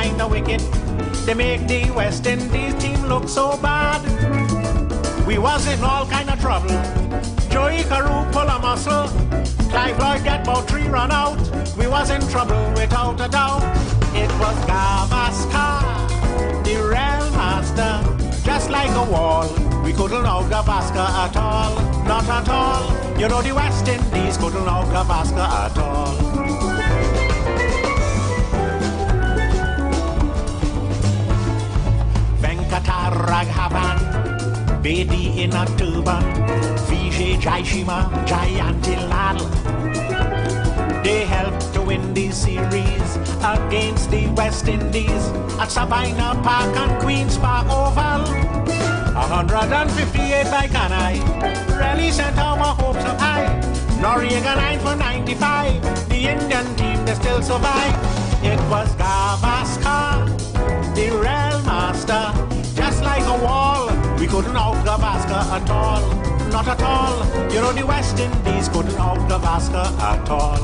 kinda wicked. They make the West Indies team look so bad. We was in all kind of trouble. Joey Carew pull a muscle. Clive Lloyd get about 3 run out. We was in trouble without a doubt. It was Gavaskar, the real master. Just like a wall, we couldn't out Gavaskar at all. Not at all. You know the West Indies couldn't out Gavaskar at all. Venkataraghavan, Bedi in a turban, Vijay Jaishima, Jayantilal. They helped to win the series against the West Indies at Sabina Park and Queen's Park Oval. 158 by Kanai really sent our hopes up high. Noriega 9 for 95, the Indian team they still survive. It was Gavaskar, the real master. Just like a wall, we couldn't out Gavaskar at all. Not at all. You know the West Indies couldn't out Gavaskar at all.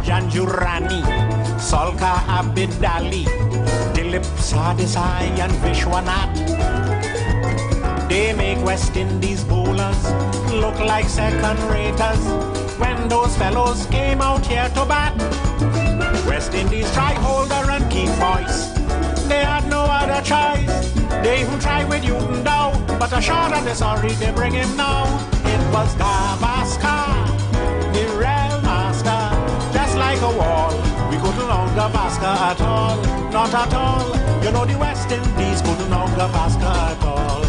Janjurani, Solka Abidali, Dilip Sadesai and Vishwanath. They make West Indies bowlers look like second raters when those fellows came out here to bat. West Indies tried holder and keep voice. They had no other choice. They even tried with Newton Dow, but a shot at the sorry they bring him now. It was Gavaskar, the real master. Just like a wall, we couldn't out Gavaskar at all. Not at all. You know the West Indies couldn't out Gavaskar at all.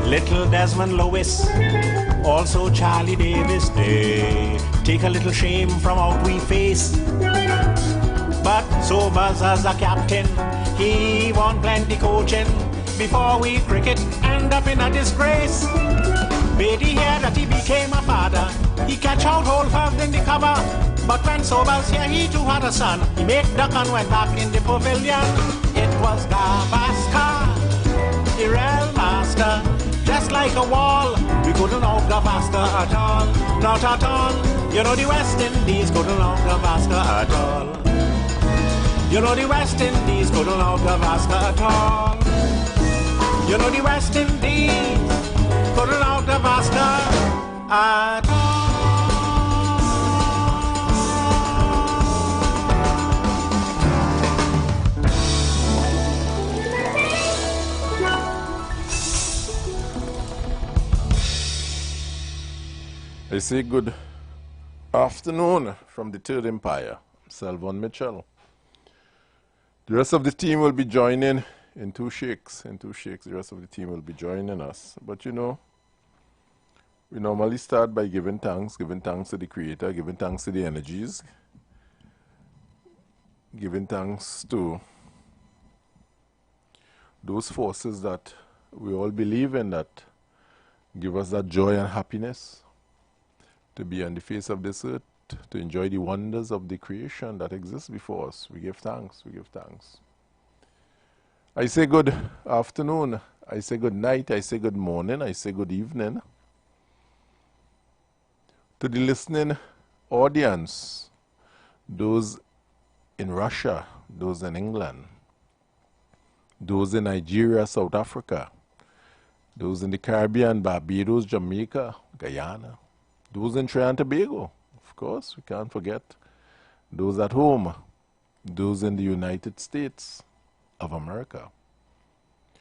Little Desmond Lewis, also Charlie Davis, they take a little shame from out we face. But Sobers as a captain, he won plenty coaching before we cricket end up in a disgrace. Beatty here that he became a father, he catch out whole first in the cover. But when Sobers here, he too had a son. He made duck and went back in the pavilion. It was Gavaskar, the real master. Just like a wall, we couldn't out Gavaskar at all. Not at all. You know the West Indies couldn't out Gavaskar at all. You know the West Indies couldn't out Gavaskar at all. You know the West Indies couldn't out Gavaskar at all. I say good afternoon from the Third Empire, Selvon Mitchell. The rest of the team will be joining in two shakes. The rest of the team will be joining us. But you know, we normally start by giving thanks to the Creator, giving thanks to the energies, giving thanks to those forces that we all believe in that give us that joy and happiness to be on the face of this earth, to enjoy the wonders of the creation that exists before us. We give thanks, we give thanks. I say good afternoon, I say good night, I say good morning, I say good evening To the listening audience, those in Russia, those in England, those in Nigeria, South Africa, those in the Caribbean, Barbados, Jamaica, Guyana, those in Trinidad and Tobago, of course, we can't forget, those at home, those in the United States of America.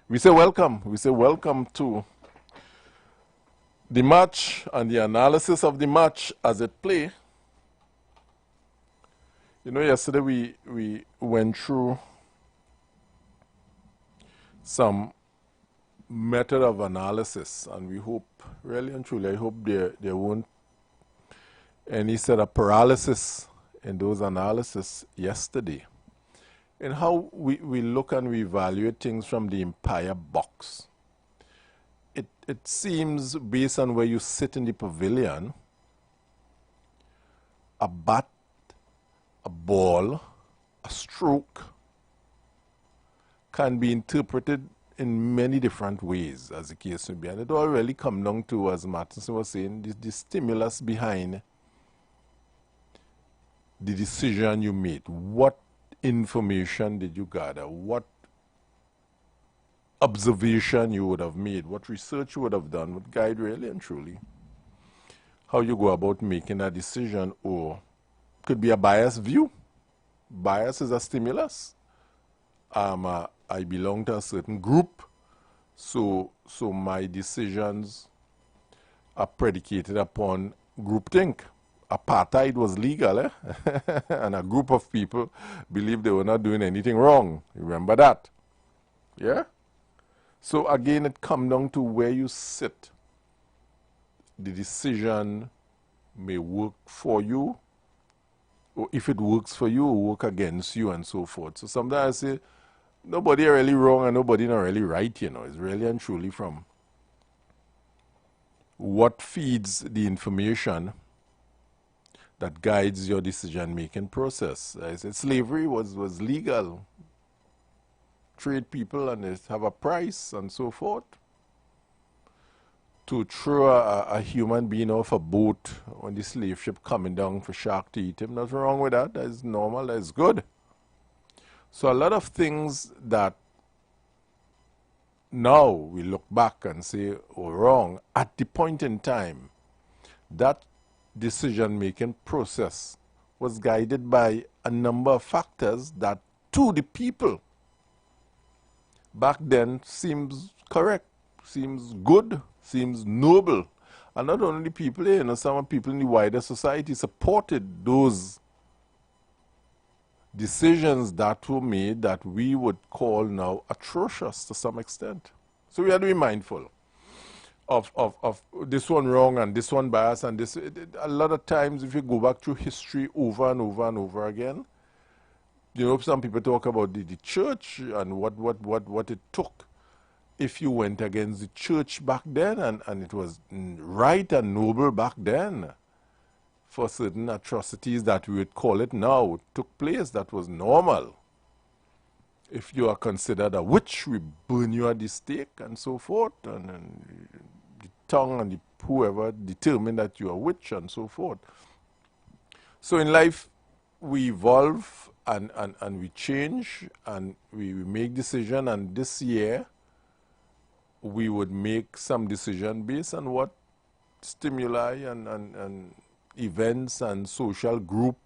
We say welcome to the match and the analysis of the match as it play. You know, yesterday we went through some method of analysis, and we hope, really and truly, I hope there won't any sort of paralysis in those analysis yesterday. And how we look and we evaluate things from the Empire box. It seems, based on where you sit in the pavilion, a bat, a ball, a stroke can be interpreted in many different ways, as the case may be. And it all really comes down to, as Martinson was saying, the stimulus behind the decision you made. What information did you gather? What observation you would have made? What research you would have done would guide really and truly how you go about making a decision, or could be a biased view. Bias is a stimulus. I belong to a certain group, so my decisions are predicated upon groupthink. Apartheid was legal, and a group of people believed they were not doing anything wrong. Remember that? Yeah? So again, it comes down to where you sit. The decision may work for you, or if it works for you, work against you, and so forth. So sometimes I say, nobody really wrong and nobody not really right, you know. It's really and truly from what feeds the information that guides your decision-making process. I said slavery was legal. Trade people and they have a price and so forth. To throw a human being off a boat on the slave ship coming down for shark to eat him, nothing wrong with that. That's normal, that's good. So a lot of things that now we look back and say, oh, wrong, at the point in time, that decision-making process was guided by a number of factors that, to the people back then, seems correct, seems good, seems noble. And not only people, you know, some people in the wider society supported those decisions that were made that we would call now atrocious to some extent. So we have to be mindful of this one wrong and this one bias and this. A lot of times, if you go back through history over and over and over again, you know, some people talk about the church and what it took if you went against the church back then, and it was right and noble back then for certain atrocities that we would call it now took place. That was normal. If you are considered a witch, we burn you at the stake and so forth, and the tongue and whoever determine that you are a witch and so forth. So in life, we evolve and we change and we make decisions, and this year we would make some decision based on what stimuli and events and social group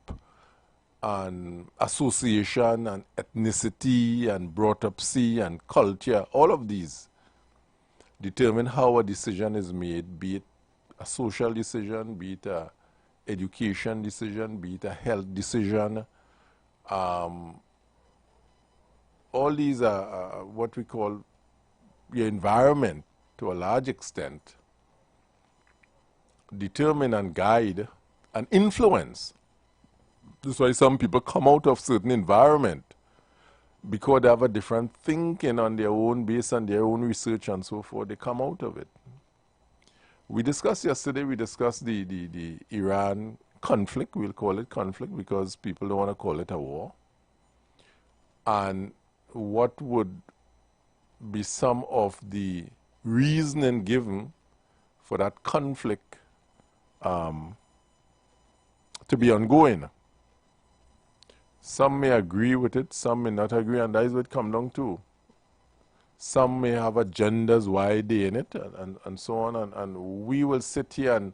and association and ethnicity and brought-up-see and culture, all of these determine how a decision is made, be it a social decision, be it a education decision, be it a health decision. All these are what we call your environment, to a large extent, determine and guide and influence. That's why some people come out of certain environment, because they have a different thinking on their own, based on their own research and so forth. They come out of it. We discussed yesterday, the Iran conflict. We'll call it conflict because people don't want to call it a war. And what would be some of the reasoning given for that conflict to be ongoing. Some may agree with it, some may not agree, and that is what it comes down to. Some may have agendas why they're in it, and so on, and we will sit here and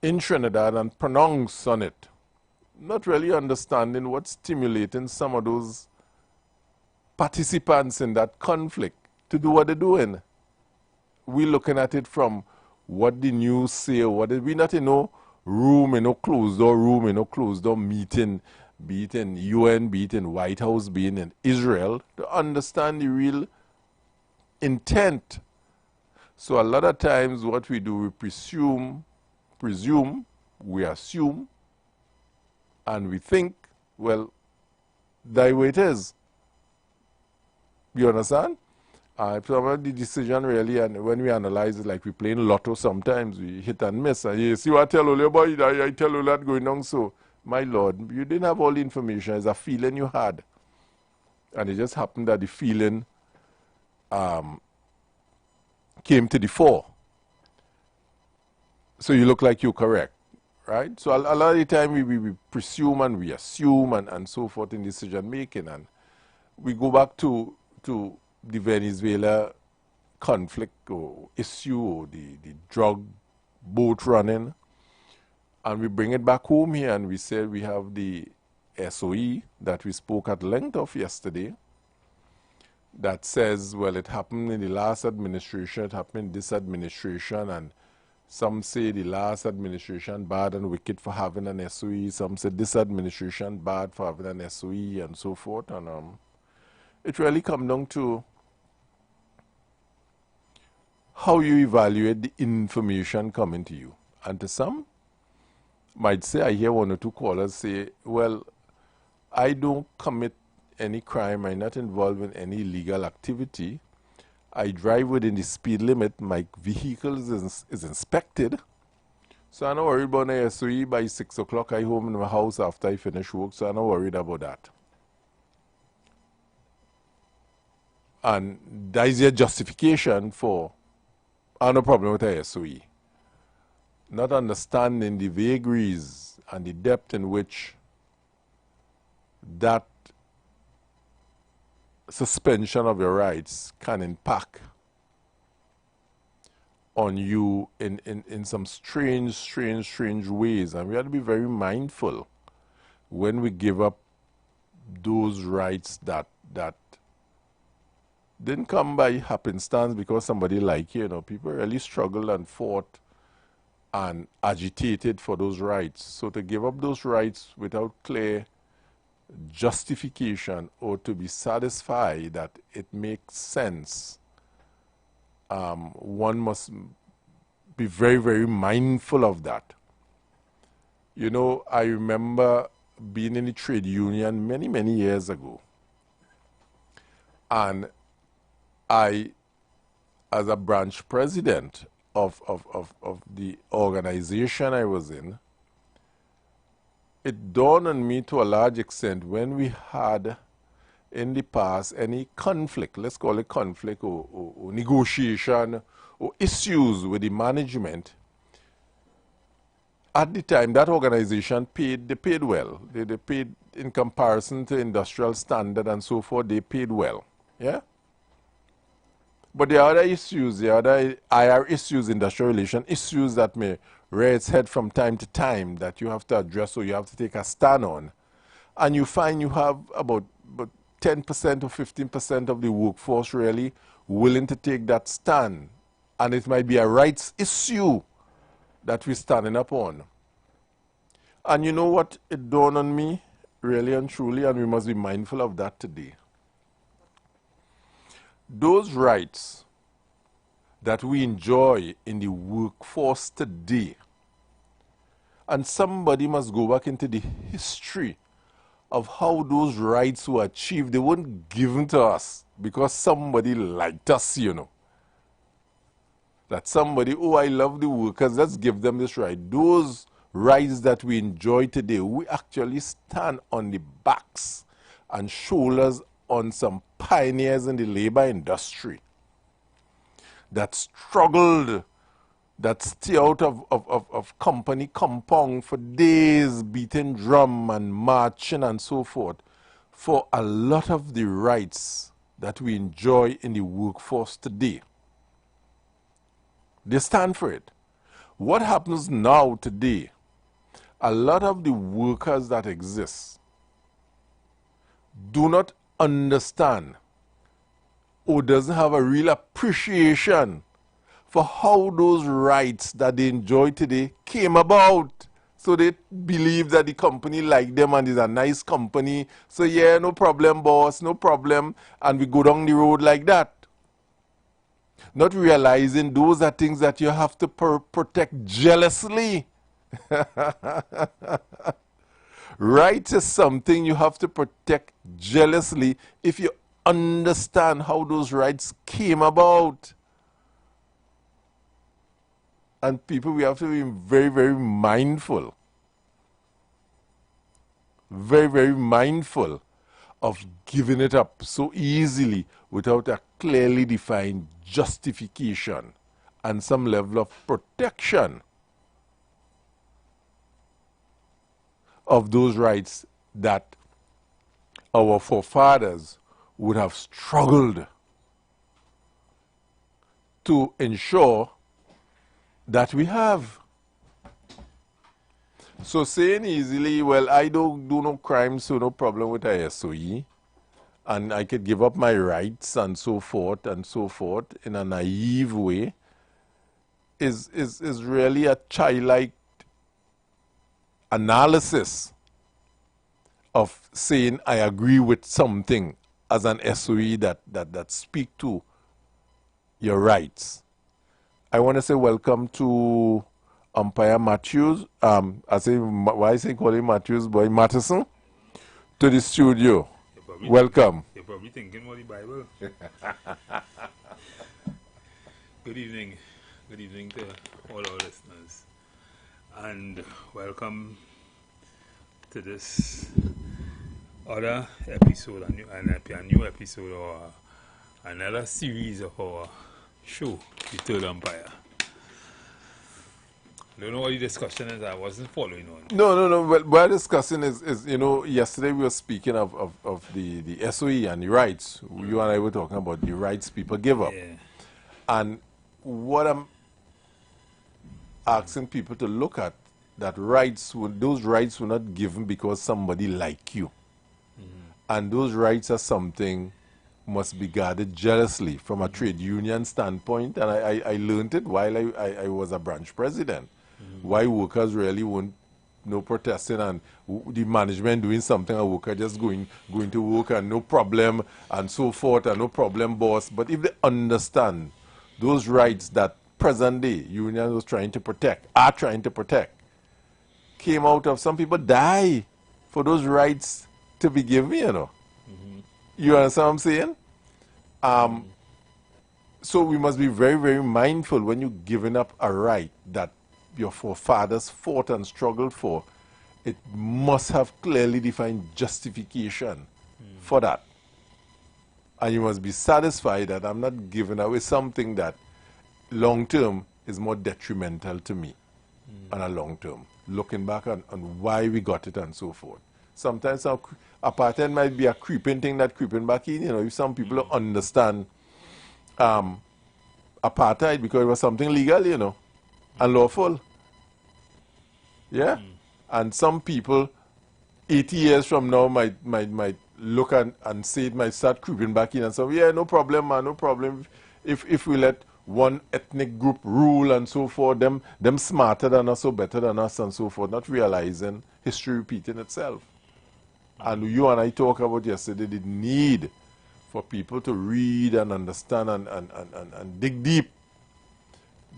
in Trinidad and pronounce on it, not really understanding what's stimulating some of those participants in that conflict to do what they're doing. We're looking at it from what the news say, or what we not in no room, in no closed door room, in no closed door meeting, be it in UN, be it in White House, be it in Israel, to understand the real intent. So a lot of times what we do, we presume, we assume, and we think, well, that way it is. You understand? The decision really, and when we analyze it, like we play in lotto sometimes, we hit and miss. And you see what I tell you, boy, I tell you that going on. So, my Lord, you didn't have all the information. It's a feeling you had. And it just happened that the feeling came to the fore. So you look like you're correct, right? So a lot of the time we presume and we assume and so forth in decision making. And we go back to the Venezuela conflict or issue, or the drug boat running, and we bring it back home here and we say we have the SOE that we spoke at length of yesterday that says, well, it happened in the last administration, it happened in this administration, and some say the last administration bad and wicked for having an SOE, some say this administration bad for having an SOE, and so forth. And it really comes down to how you evaluate the information coming to you. And to some might say, I hear one or two callers say, well, I don't commit any crime, I'm not involved in any illegal activity, I drive within the speed limit, my vehicle is inspected, so I'm not worried about the SOE. By 6 o'clock I home in my house after I finish work, so I'm not worried about that. And that is your justification for, I have no problem with the SOE. Not understanding the vagaries and the depth in which that suspension of your rights can impact on you in some strange ways. And we have to be very mindful when we give up those rights that didn't come by happenstance because somebody like you. People really struggled and fought and agitated for those rights. So to give up those rights without clear justification or to be satisfied that it makes sense, one must be very mindful of that. I remember being in the trade union many years ago, and I, as a branch president of the organization I was in, it dawned on me to a large extent when we had in the past any conflict, let's call it conflict or negotiation or issues with the management. At the time, that organization they paid well. They paid in comparison to industrial standard and so forth, they paid well. Yeah? But there are other issues, there are other IR issues, industrial relation issues that may rear its head from time to time that you have to address or you have to take a stand on. And you find you have about 10% or 15% of the workforce really willing to take that stand. And it might be a rights issue that we're standing up on. And you know what? It dawned on me, really and truly, and we must be mindful of that today. Those rights that we enjoy in the workforce today, and somebody must go back into the history of how those rights were achieved. They weren't given to us because somebody liked us, That somebody, oh, I love the workers, let's give them this right. Those rights that we enjoy today, we actually stand on the backs and shoulders on some pioneers in the labor industry that struggled that stay out of company compound for days, beating drum and marching and so forth, for a lot of the rights that we enjoy in the workforce today. They stand for it. What happens now today, a lot of the workers that exist do not understand or doesn't have a real appreciation for how those rights that they enjoy today came about. So they believe that the company like them and is a nice company. So yeah, no problem, boss, no problem. And we go down the road like that. Not realizing those are things that you have to protect jealously. Rights is something you have to protect jealously if you understand how those rights came about. And people, we have to be very, very mindful. Very, very mindful of giving it up so easily without a clearly defined justification and some level of protection of those rights that our forefathers would have struggled to ensure that we have. So saying easily, well, I don't do no crime, so no problem with a SOE, and I could give up my rights and so forth in a naive way is really a childlike analysis of saying I agree with something as an SOE that speak to your rights. I want to say welcome to Umpire Matthews. Why I say call him Matthews, boy Matheson, to the studio. Welcome. You're probably thinking about the Bible. Good evening. Good evening to all our listeners. And welcome to this other episode, a new episode or another series of our show, The Third Empire. I don't know what the discussion is. I wasn't following on. No. What we're discussing is, you know, yesterday we were speaking of the SOE and the rights. You and I were talking about the rights people give up. Yeah. And what I'm asking people to look at, that those rights were not given because somebody like you. And those rights are something must be guarded jealously from a trade union standpoint. And I learned it while I was a branch president. Why workers really won't no protesting and the management doing something, a worker just going to work and no problem and so forth and no problem, boss. But if they understand those rights that present day union was trying to protect, are trying to protect, came out of some people die for those rights to be given, you know. You understand what I'm saying? So we must be very, very mindful when you're giving up a right that your forefathers fought and struggled for. It must have clearly defined justification for that. And you must be satisfied that I'm not giving away something that long term is more detrimental to me on a long term. Looking back on why we got it and so forth. Sometimes apartheid might be a creeping thing that creeping back in. You know, if some people don't understand apartheid because it was something legal, you know, and lawful. Yeah? And some people 80 years from now might look and say it might start creeping back in and say, yeah, no problem, man, no problem. If we let one ethnic group rule and so forth, them smarter than us or better than us and so forth, not realizing history repeating itself. And you and I talked about yesterday the need for people to read and understand and dig deep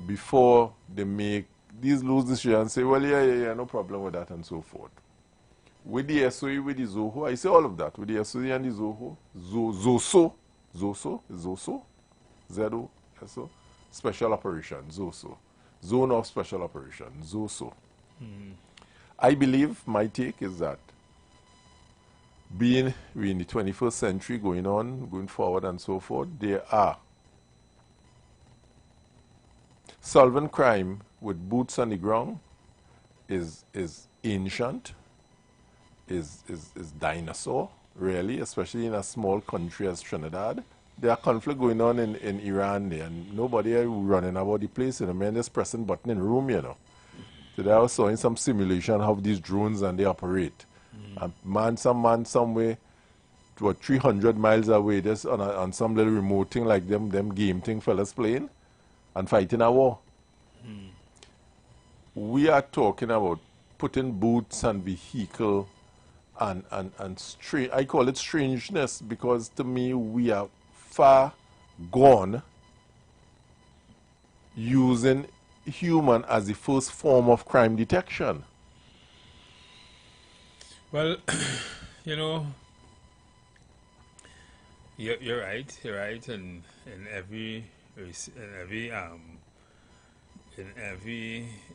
before they make these loose decisions and say, well, yeah, no problem with that and so forth. With the SOE, with the ZOHO, I say all of that. With the SOE and the ZOHO, ZOSO, Special Operations, ZOSO. Zone of Special Operations, ZOSO. I believe my take is that being we in the 21st century going forward and so forth, there are solving crime with boots on the ground is ancient, is dinosaur, really, especially in a small country as Trinidad. There are conflict going on in Iran there, and nobody running about the place, you know, man just pressing button in room, you know. Today I was showing some simulation how these drones and they operate. And man somewhere, what, 300 miles away, just on some little remote thing like them game thing fellas playing and fighting a war. We are talking about putting boots and vehicle and I call it strangeness, because to me we are far gone using human as the first form of crime detection. Well, you know, you're right, and in every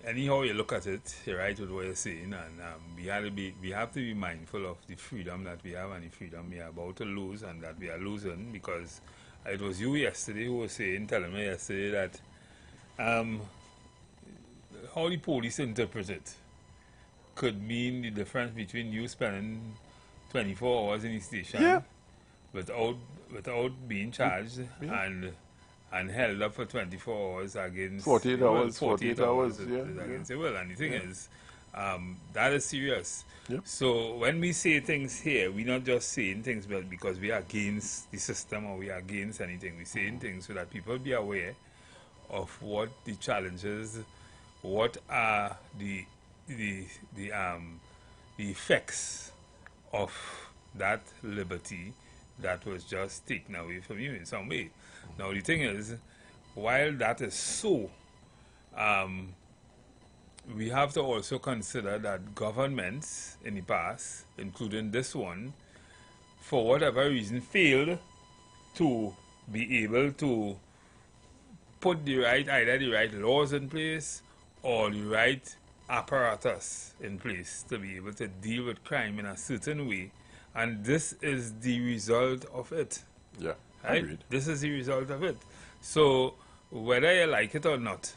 anyhow you look at it, you're right with what you're saying, and we have to be mindful of the freedom that we have and the freedom we are about to lose and that we are losing, because it was you yesterday who was telling me yesterday that how the police interpret it could mean the difference between you spending 24 hours in the station without being charged and held up for 24 hours against 48 hours. 48 hours against civil. And the thing is, that is serious. Yep. So when we say things here, we're not just saying things because we are against the system or we are against anything. We're saying things so that people be aware of what the challenges, what are the effects of that liberty that was just taken away from you in some way. Now the thing is, while that is so, we have to also consider that governments in the past, including this one, for whatever reason failed to be able to put either the right laws in place or the right apparatus in place to be able to deal with crime in a certain way. And this is the result of it. Yeah, right? agreed. This is the result of it. So whether you like it or not,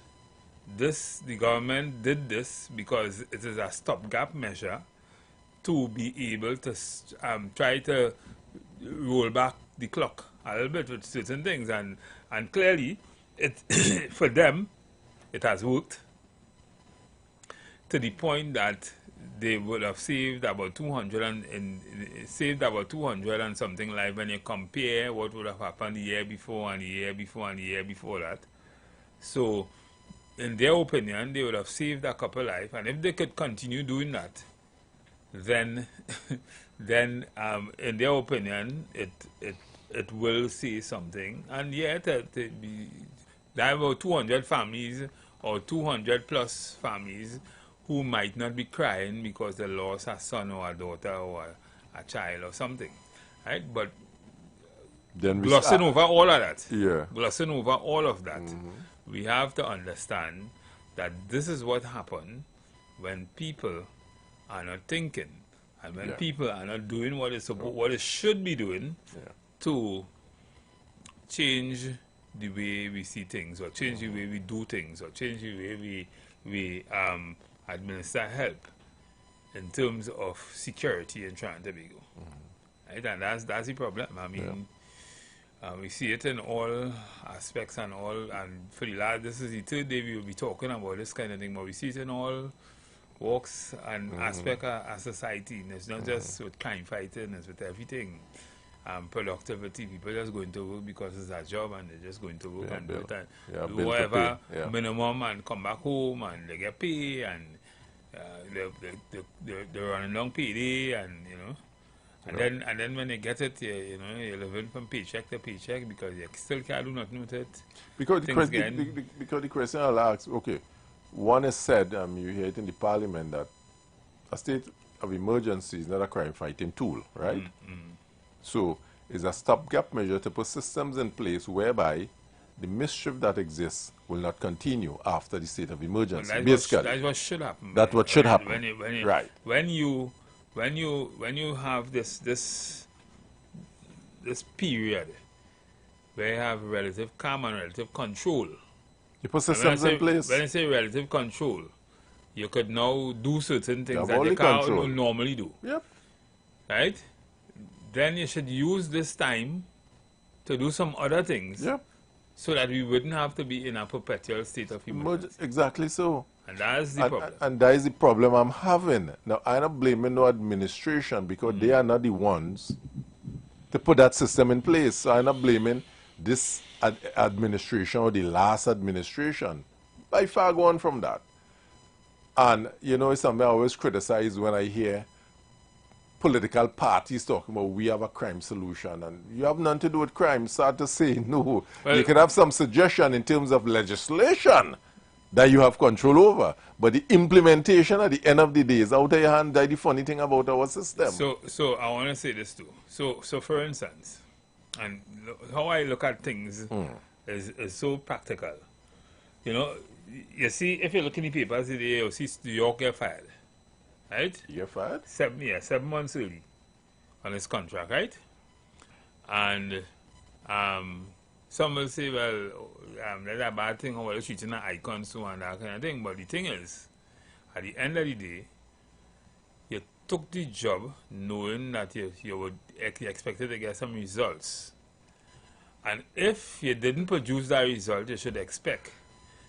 the government did this because it is a stopgap measure to be able to try to roll back the clock a little bit with certain things, and clearly it for them it has worked to the point that they would have saved about 200 and something lives when you compare what would have happened the year before and the year before and the year before that. So in their opinion, they would have saved a couple lives, and if they could continue doing that, then in their opinion it will say something. And yet there are about 200 families or 200 plus families who might not be crying because they lost a son or a daughter or a child or something, right? But then glossing over all of that, glossing over all of that, we have to understand that this is what happened when people are not thinking, and when people are not doing what it should be doing to change the way we see things, or change the way we do things, or change the way we administer help in terms of security in Trinidad and Tobago. Right? And that's the problem. I mean, we see it in all aspects and all, and for the last, this is the third day we will be talking about this kind of thing, but we see it in all walks and aspects of society. And it's not just with crime fighting, it's with everything. Productivity, people just going to work because it's a job, and they're just going to work and do it and do whatever minimum and come back home and they get paid, and they're running long payday, and you know, and then when they get it, you're living from paycheck to paycheck because you still can't do nothing with it. Because the question I'll ask, okay, one is said, you hear it in the parliament, that a state of emergency is not a crime fighting tool, right? So it's a stopgap measure to put systems in place whereby the mischief that exists will not continue after the state of emergency. Well, that's what should happen. That's what should happen. Right. When you have this period where you have relative calm and relative control, You put And when I systems say, in place. when I say relative control, you could now do certain things have that all you the can't control. normally do. Yep. Right? Then you should use this time to do some other things Yep. so that we wouldn't have to be in a perpetual state of emergency. Exactly so. And that's the problem. And that is the problem I'm having. Now, I'm not blaming no administration because they are not the ones to put that system in place. So I'm not blaming this administration or the last administration. By far gone from that. And, you know, it's something I always criticize when I hear political parties talking about we have a crime solution. And you have nothing to do with crime. Start to say, no. Well, you can have some suggestion in terms of legislation that you have control over. But the implementation at the end of the day is out of your hand. That's the funny thing about our system. So I want to say this too. So for instance, and how I look at things is so practical. You know, you see, if you look in the papers today, you see New York get fired, right? You get fired? 7 months early on his contract, right? And some will say, well, that's a bad thing, or well, treating an icon, so and that kind of thing. But the thing is, at the end of the day, you took the job knowing that you would expected to get some results. And if you didn't produce that result, you should expect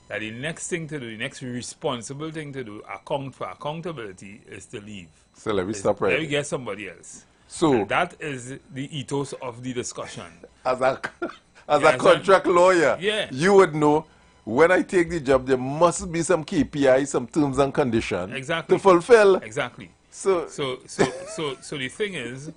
that the next thing to do, the next responsible thing to do, for accountability, is to leave. So let me stop right Let me there. get somebody else. So, And that is the ethos of the discussion. as a Yeah, contract lawyer, yeah. you would know when I take the job, there must be some KPIs, some terms and conditions Exactly. to fulfill. Exactly. So, So the thing is,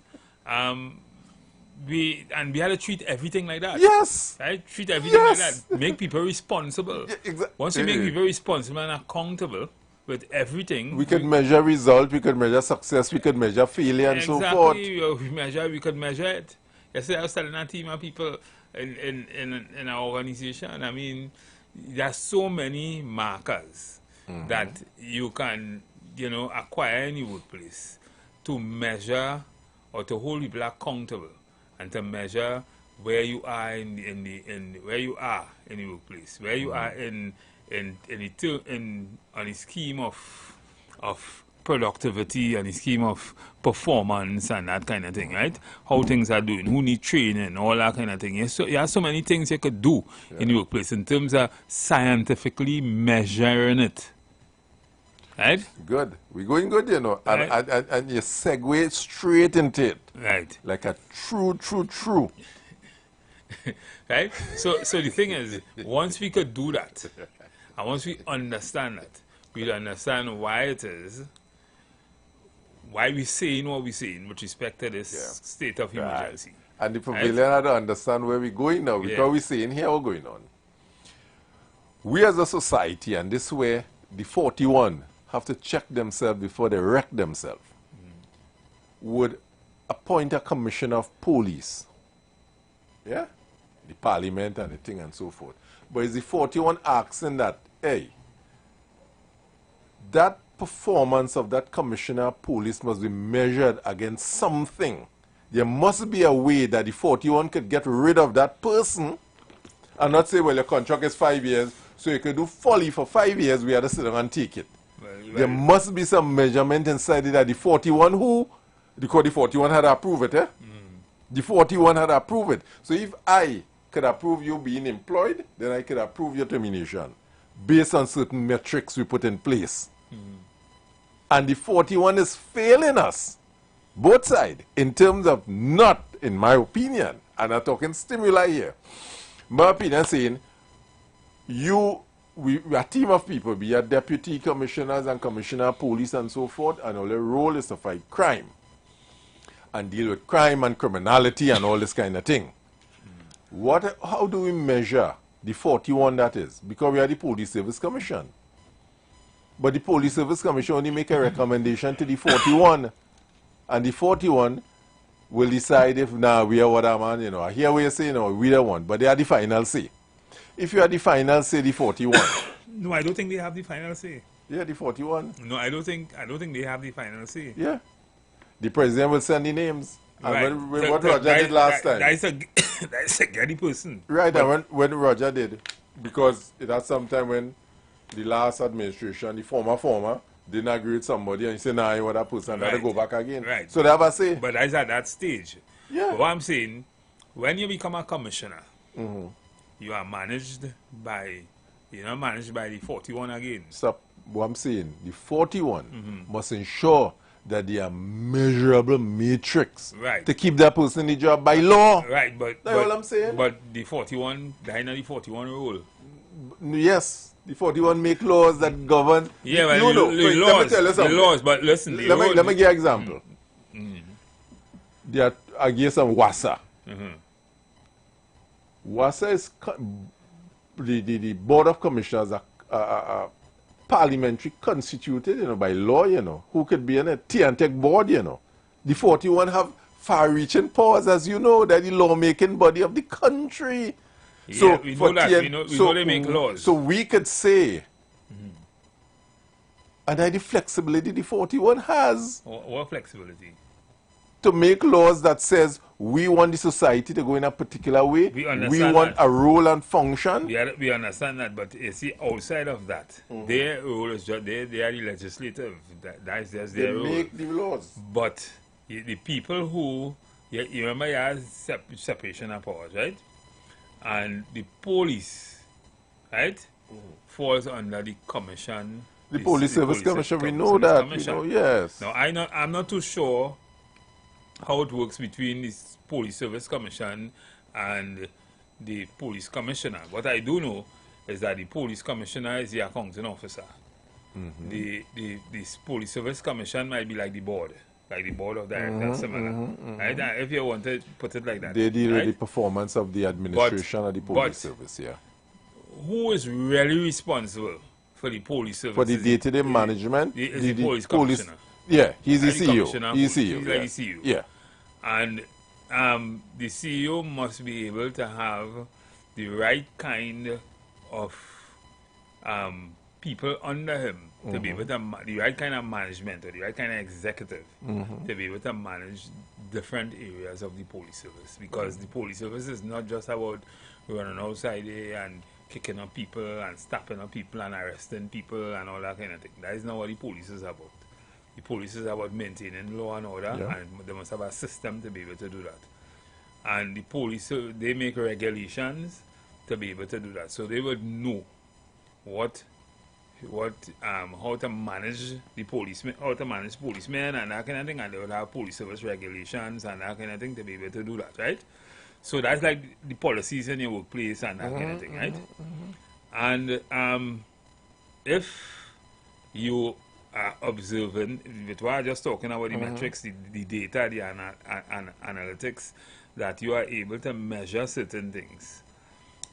we had to treat everything like that. yes. Right? Treat everything Yes. like that. Make people responsible. Yeah, Once you make people responsible and accountable with everything, We could measure result, we could measure success, we could measure failure and so forth. we could measure it. Yesterday I was telling a team of people in our organization, I mean, there's so many markers that you can, you know, acquire in the workplace to measure or to hold people accountable and to measure where you are in the workplace, where you are on the scheme of productivity and the scheme of performance and that kind of thing, right? How things are doing, who need training, all that kind of thing. You have so many things you could do in the workplace in terms of scientifically measuring it. Right? Good. We're going good, you know. Right. And you segue straight into it. Right. Like a true. Right? So the thing is, once we could do that, and once we understand that, we'll understand why it is, why we're saying what we're saying with respect to this state of emergency. And the pavilion had to understand where we're going now, because Yeah. we're saying here what's going on. We as a society, and this way the 41 have to check themselves before they wreck themselves, would appoint a commissioner of police. Yeah? The parliament and the thing and so forth. But is the 41 asking that, hey, that performance of that commissioner of police must be measured against something. There must be a way that the 41 could get rid of that person and not say, well, your contract is 5 years, so you could do folly for 5 years, we have to sit down and take it. There must be some measurement inside it that the 41 because the 41 had approved it, eh? The 41 had approved it. So if I could approve you being employed, then I could approve your termination based on certain metrics we put in place. And the 41 is failing us, both sides, in terms of not, in my opinion, and I'm talking stimuli here, my opinion saying, we are a team of people, be a deputy commissioners and commissioner of police and so forth, and all their role is to fight crime and deal with crime and criminality and all this kind of thing. How do we measure the 41 that is? Because we are the Police Service Commission. But the Police Service Commission only make a recommendation to the 41. And the 41 will decide if, we are what I'm on, you know. I hear what you're saying, no, we don't want. But they are the final say. If you are the final say, the 41. No, I don't think they have the final say. Yeah, the 41. No, I don't think they have the final say. Yeah. The president will send the names. And Right. what Roger did last time. That's a Getty person. Right, and when Roger did, Because it had some time when the last administration, the former, didn't agree with somebody and you say, nah, you want that person, Right. gotta go back again. Right. So they have a say. But that's at that stage. Yeah. But what I'm saying, when you become a commissioner, you are managed by, you're not managed by the 41 again. So what I'm saying, the 41 must ensure that there are measurable matrix Right. to keep that person in the job by law. Right, but That's all I'm saying. But the 41, behind the 41 rule. Yes, the 41 make laws that govern. Yeah, but you know, the wait, laws, let me tell you the something. laws, but listen, the Let me road- give you an example. They are against some WASA. WASA is the Board of Commissioners are parliamentary constituted, you know, by law, you know, who could be in a T&Tech board, you know. The 41 have far-reaching powers, as you know, they're the lawmaking body of the country. Yeah, we know that. We know they make laws. So we could say, and that the flexibility the 41 has What flexibility? to make laws that says we want the society to go in a particular way. We understand want that. a role and function. We understand that, but you see, outside of that, their role is just, they are the legislative. That's just They their role. make the laws. But the people who, you remember you have separation of powers, right? And the police, right, falls under the commission. The Police Service Commission, we know that. We know, yes. Now, I'm not too sure how it works between the Police Service Commission and the Police Commissioner. What I do know is that the Police Commissioner is the accounting officer. The Police Service Commission might be like the board of directors, similar. Right? And if you want to put it like that. They deal right? with the performance of the administration of the police service, yeah. Who is really responsible for the police service? For the day-to-day management, the police commissioner. Yeah, he's the And the CEO. commissioner of He's police. CEO. He's yeah. like the CEO. Yeah. And the CEO must be able to have the right kind of people under him to be able to the right kind of management or the right kind of executive to be able to manage different areas of the police service, because the police service is not just about running outside there and kicking up people and stabbing up people and arresting people and all that kind of thing. That is not what the police is about. The police is about maintaining law and order, and they must have a system to be able to do that. And the police, they make regulations to be able to do that. So they would know how to manage the policemen, how to manage policemen and that kind of thing, and they would have police service regulations and that kind of thing to be able to do that, right? So that's like the policies in your workplace and that kind of thing, right? And if you are observing, with what I'm just talking about the metrics, the data, the analytics, that you are able to measure certain things,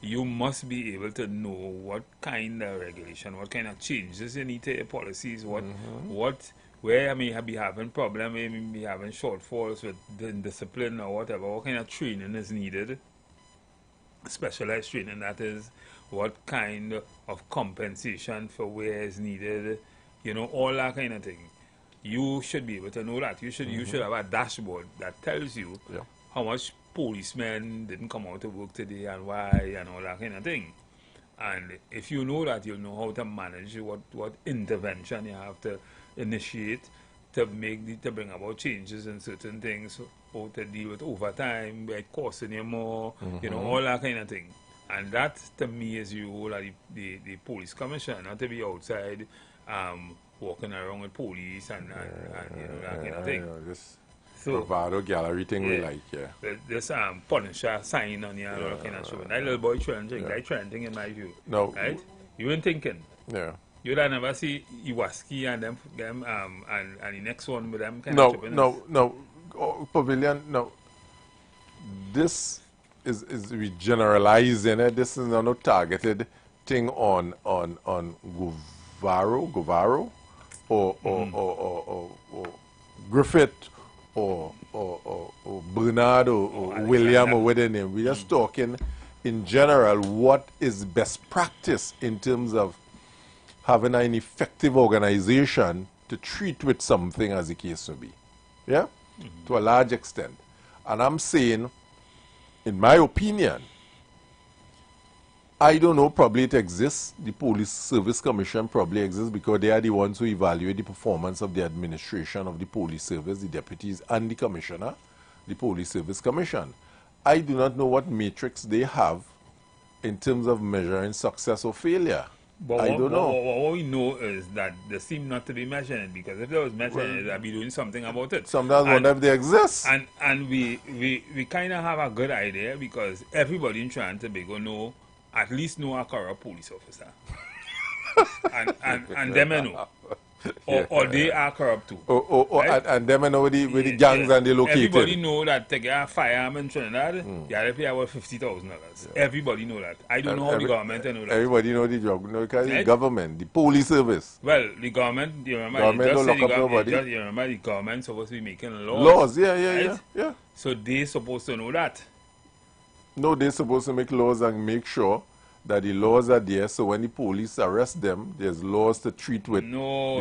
you must be able to know what kind of regulation, what kind of changes you need to your policies, where I may be having problems, may be having shortfalls with the discipline or whatever, what kind of training is needed, specialized training that is, what kind of compensation for where is needed, you know, all that kind of thing. You should be able to know that. You should have a dashboard that tells you how much policemen didn't come out to work today and why and all that kind of thing. And if you know that, you'll know how to manage what intervention you have to initiate to bring about changes in certain things, how to deal with overtime, by costing you more, you know, all that kind of thing. And that, to me, is your role as the police commissioner, not to be outside walking around with police and you know, that kind of thing. So, bravado gallery thing we like, This Punisher sign on you and all that kind of stuff. That little boy trending, that trending in my view. No. Right? You ain't thinking. Yeah. You'd never see Iwaski and them and the next one with them kind of No. Oh, Pavilion, no. This is we generalizing it. This is not a targeted thing on Guevara or Griffith or Bernard or William or whatever name. We're just talking in general what is best practice in terms of having an effective organization to treat with something as the case may be. Yeah? To a large extent. And I'm saying, in my opinion, I don't know, probably it exists. The Police Service Commission probably exists because they are the ones who evaluate the performance of the administration of the police service, the deputies and the commissioner, the Police Service Commission. I do not know what matrix they have in terms of measuring success or failure. But I don't know. What we know is that they seem not to be measuring it, because if they was measuring it, I'd be doing something about it. Sometimes wonder if they exist. And we kind of have a good idea, because everybody in Trinidad and Tobago know, at least know a corrupt police officer. and them I know. Or they are corrupt too. Right? and them I know where the gangs and they located. Everybody know that to get a firearm in Trinidad, you have to pay about $50,000. Everybody know that. I don't know how the government know that. Everybody know the job. No, because the government, the police service. Well, the government, you remember, government don't lock up nobody. You remember the government supposed to be making laws. Laws, yeah. So they supposed to know that. No, they're supposed to make laws and make sure that the laws are there, so when the police arrest them, there's laws to treat with the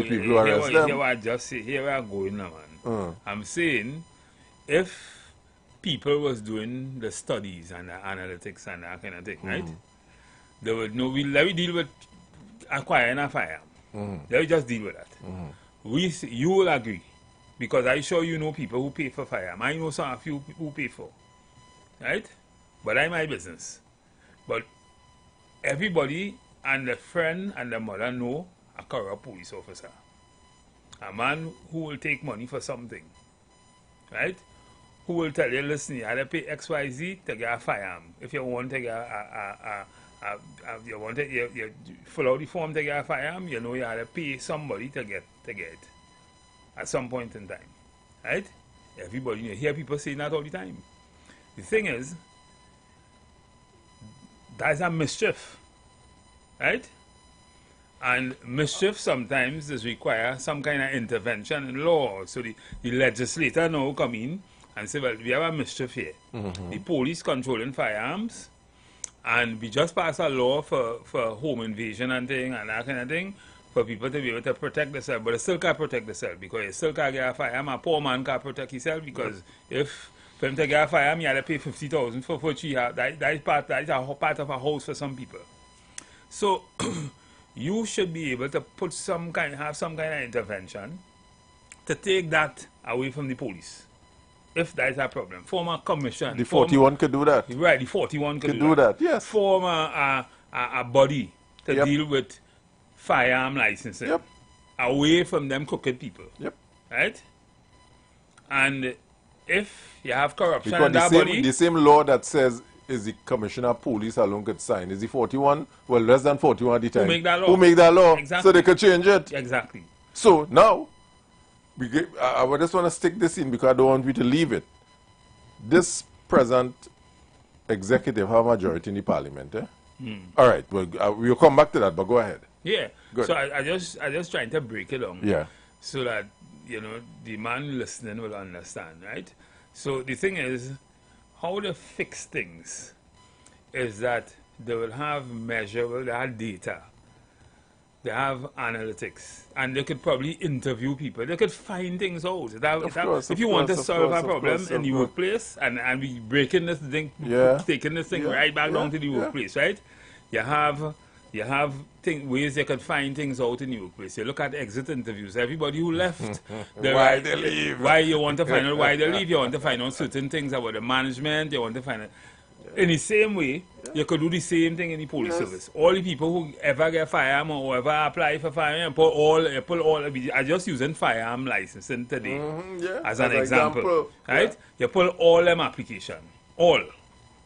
people who arrest them. Here I just say, here we are going now, man. I'm saying, if people was doing the studies and the analytics and that kind of thing, right? They would know, let me deal with acquiring a firearm. Let me just deal with that. You will agree, because I sure you know people who pay for firearm. I know some few people who pay for, right? But that's my business. But everybody and the friend and the mother know a corrupt police officer. A man who will take money for something, right? Who will tell you, listen, you have to pay XYZ to get a firearm. If you want to get you fill out the form to get a firearm, you know you have to pay somebody to get it at some point in time, right? Everybody, you hear people saying that all the time. The thing is, that's a mischief, right? And mischief sometimes does require some kind of intervention in law. So the legislator now come in and say, well, we have a mischief here. The police controlling firearms, and we just passed a law for home invasion and thing and that kind of thing, for people to be able to protect themselves. But they still can't protect themselves, because they still can't get a firearm. A poor man can't protect himself, because if for him to get a firearm, you have to pay $50,000 for which he have. That is part of a house for some people. So you should be able to have some kind of intervention to take that away from the police, if that is a problem. Form a commission. The 41 could do that. Right, the 41 could do that. Yes. Form a body to deal with firearm licensing, away from them crooked people. Right? And if you have corruption because in that body, the same law that says is the commissioner of police alone could sign. Is the 41, well, less than 41 at the time. Who make that law? Who make that law? Exactly. So they could change it. Exactly. So now, I just want to stick this in because I don't want you to leave it. This present executive have a majority in the parliament, All right, well, we'll come back to that, but go ahead. Yeah. Good. So I just trying to break it down. Yeah. So that, you know, the man listening will understand, right? So the thing is, how to fix things is that they will have measurable, they have data, they have analytics, and they could probably interview people. They could find things out. If you want to solve a problem in the workplace, and we breaking this thing, taking this thing right back down to the workplace, right? You have ways you can find things out in the workplace. You look at exit interviews. Everybody who left, why they leave? Why you want to find out why they leave? You want to find out certain things about the management. You want to find out. In the same way, you could do the same thing in the police service. All the people who ever get firearm or ever apply for firearm, I just using firearm licensing today as an example. Right? You pull all them application, all,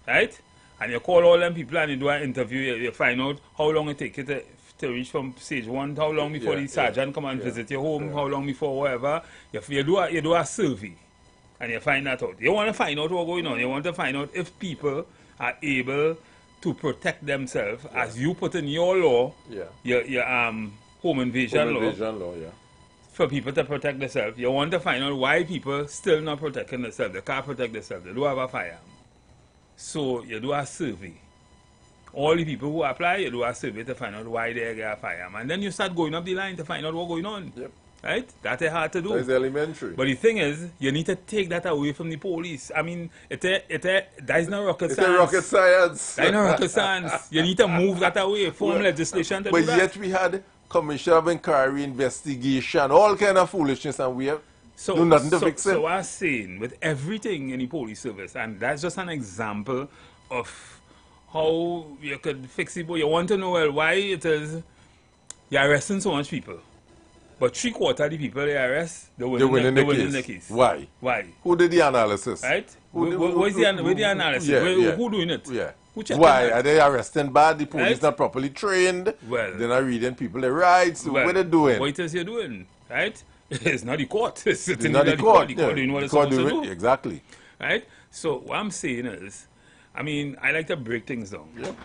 right? And you call all them people and you do an interview. You find out how long it takes you to reach from stage 1, how long before the sergeant come and visit your home, how long before whatever. You do a survey and you find that out. You want to find out what's going on. You want to find out if people are able to protect themselves as you put in your law, your home invasion law, for people to protect themselves. You want to find out why people still not protecting themselves. They can't protect themselves. They do have a firearm. So you do a survey. All the people who apply, you do a survey to find out why they get a firearm. And then you start going up the line to find out what's going on. Right? That is hard to do. That's elementary. But the thing is, you need to take that away from the police. I mean, that is not rocket It's science. a rocket science. That is not rocket science. You need to move that away, form legislation to But do that. yet we had commission of inquiry, investigation, all kind of foolishness, and we have do nothing to fix it. So I'm saying, with everything in the police service, and that's just an example of how you could fix it. But you want to know, well, why it is you're arresting so much people. But 3/4 of the people they arrest, they win the case. Why? Why? Who did the analysis? Right? Where's the analysis? Who doing it? Yeah. Who checking Why? that? Are they arresting bad? The police Right? not properly trained. Well, They're not reading people their rights. well, what are they doing? What it is you're doing? Right? It's not the court. It's not the court. The court doing what The it's court supposed to doing do. exactly. Right? So what I'm saying is, I mean, I like to break things down. Yep.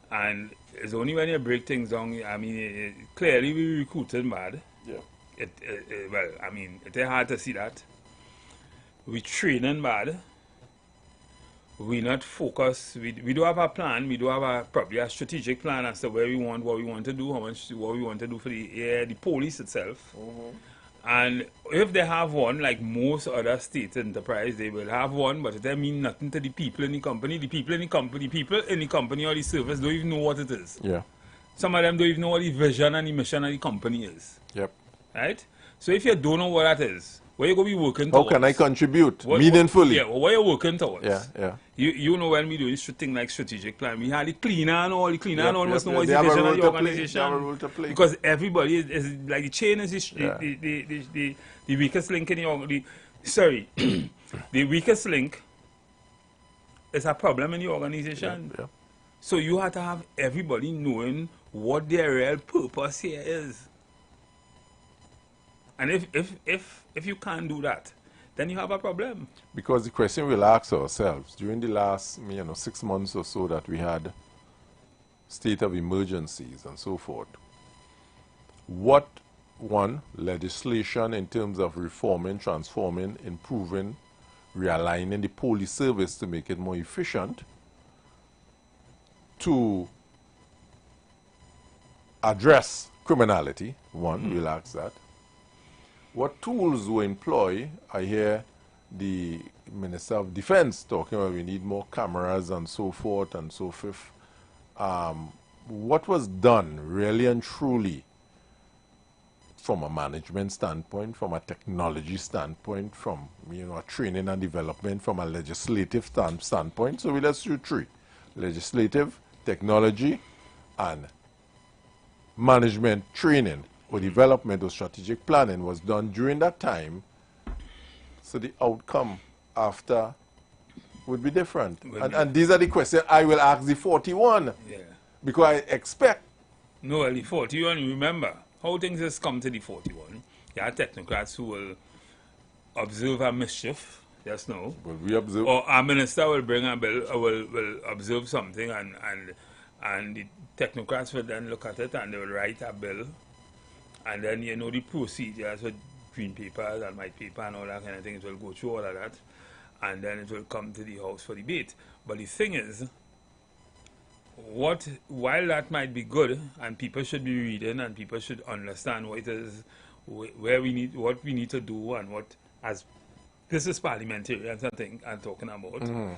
And it's only when you break things down, I mean, clearly we recruiting bad. Yeah. Well, I mean, it's hard to see that. We training bad. We not focused. We do have a plan. We do have probably a strategic plan as to where we want, what we want to do, how much, what we want to do for the police itself. And if they have one, like most other state enterprise, they will have one, but it mean nothing to the people in the company. The people in the company or the service don't even know what it is. Yeah. Some of them don't even know what the vision and the mission of the company is. Yep. Right? So if you don't know what that is, where you going to be working How towards? can I contribute meaningfully? Yeah, what you working towards? Yeah, yeah. You know when we do this thing like strategic plan, we had the cleaner and all, must know what They the have a vision role of the to play. They organization. have a role to play. Because everybody is like the chain is Yeah. the weakest link in the weakest link is a problem in the organization. Yeah. So you have to have everybody knowing what their real purpose here is. And if you can't do that, then you have a problem. Because the question we'll ask ourselves, during the last 6 months or so that we had state of emergencies and so forth, what legislation in terms of reforming, transforming, improving, realigning the police service to make it more efficient, to address criminality, we'll ask that. What tools were employed? I hear the Minister of Defense talking about we need more cameras and so forth and so forth. What was done really and truly from a management standpoint, from a technology standpoint, from a training and development, from a legislative standpoint? So let's do three: legislative, technology, and management training or development or strategic planning was done during that time, so the outcome after would be different. And these are the questions I will ask the 41. Yeah. Because I expect. No, the 41, remember, how things has come to the 41. There are technocrats who will observe a mischief, yes, no. Will we observe? Or our minister will bring a bill, or will observe something, and the technocrats will then look at it and they will write a bill. And then, the procedures with green papers and white paper and all that kind of thing, it will go through all of that. And then it will come to the House for debate. But the thing is, while that might be good, and people should be reading and people should understand what it is, what we need to do, and what, as this is parliamentarians I'm talking about,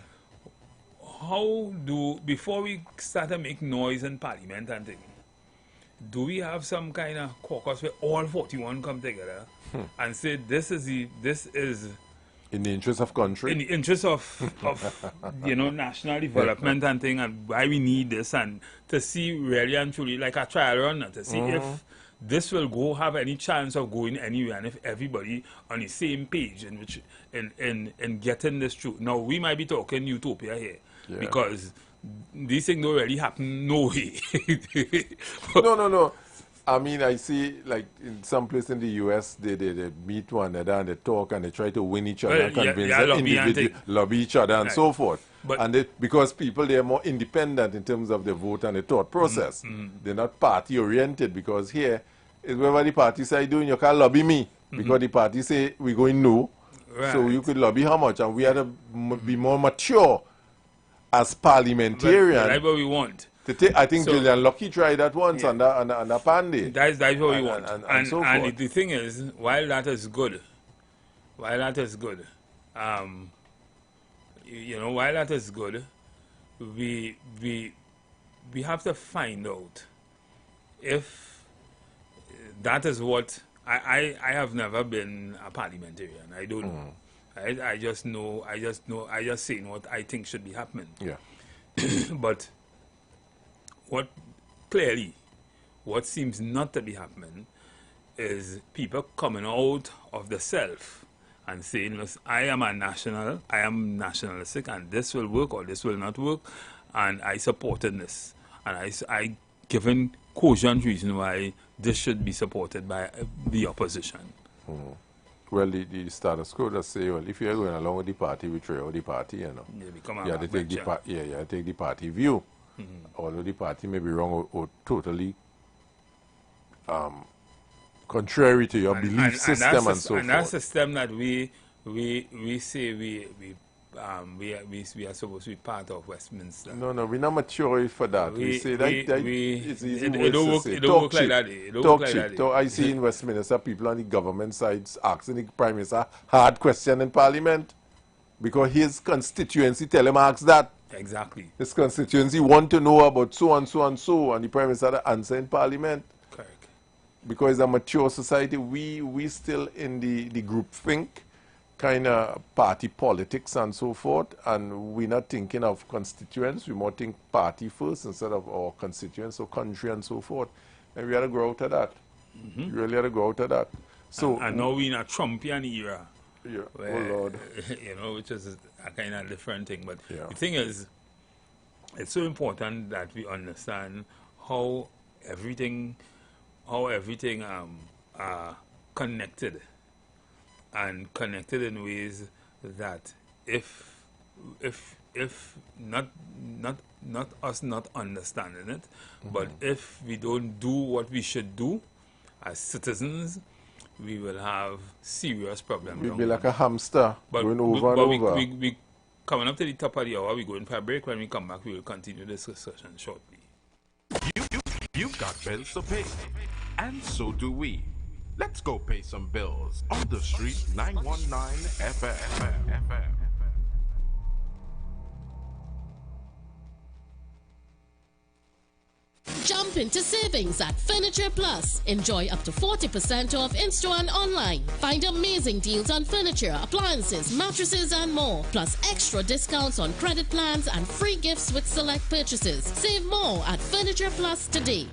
before we start to make noise in parliament and things, do we have some kind of caucus where all 41 come together and say this is in the interest of country, in the interest of national development and thing, and why we need this, and to see really and truly like a trial run to see if this will have any chance of going anywhere, and if everybody on the same page in getting this through. Now we might be talking utopia here, because these things don't really happen no way. No. I mean, I see, like, in some place in the U.S., they meet one another and they talk and they try to win each other and convince lobby each other and so forth. But because people, they are more independent in terms of the vote and the thought process. They're not party-oriented, because here, is whatever the party say doing, you can't lobby me. Because the party say, we're going no. Right. So you could lobby how much? And we have to be more mature as parliamentarians. That's what we want. I think So- Julian Lucky tried that once Yeah. under Pandy. That's what we And- want. and so forth. The thing is, while that is good, while that is good, while that is good, we have to find out if that is what I have never been a parliamentarian. I don't know. I just know. I just saying what I think should be happening. Yeah. But what seems not to be happening is people coming out of the self and saying, "Listen, I am nationalistic, and this will work or this will not work, and I supported this, and I given cogent reason why this should be supported by the opposition." Well, the status quo does say, well, if you're going along with the party, we throw out the party, you know. You become a You have to take backbencher. you have to take the party view. Although the party may be wrong or totally contrary to your belief system and so and that forth. system that we say we are supposed to be part of Westminster. No, we're not mature for that. We say that it's easy it words don't to work. say. It don't Talk work like cheap. that. It don't Talk work like cheap. that. I see in Westminster people on the government side asking the Prime Minister hard question in Parliament because his constituency tell him ask that. Exactly. His constituency want to know about so and so and so, and the Prime Minister the answer in Parliament. Correct. Because it's a mature society, we still in the groupthink kind of party politics and so forth, and we're not thinking of constituents. We more think party first instead of our constituents or country and so forth. And we had to grow out of that. We really had to grow out of that. So And now we're in a Trumpian era, yeah, where, oh Lord. which is a kind of different thing. But Yeah. the thing is, it's so important that we understand how everything connected, and connected in ways that if not us not understanding it, but if we don't do what we should do as citizens, we will have serious problems. We'll be like a hamster going over and over. We coming up to the top of the hour, we're going for a break. When we come back, we will continue this discussion shortly. You've got bills to pay, and so do we. Let's go pay some bills on the street 919 FM. Jump into savings at Furniture Plus. Enjoy up to 40% off in-store and online. Find amazing deals on furniture, appliances, mattresses, and more. Plus extra discounts on credit plans and free gifts with select purchases. Save more at Furniture Plus today.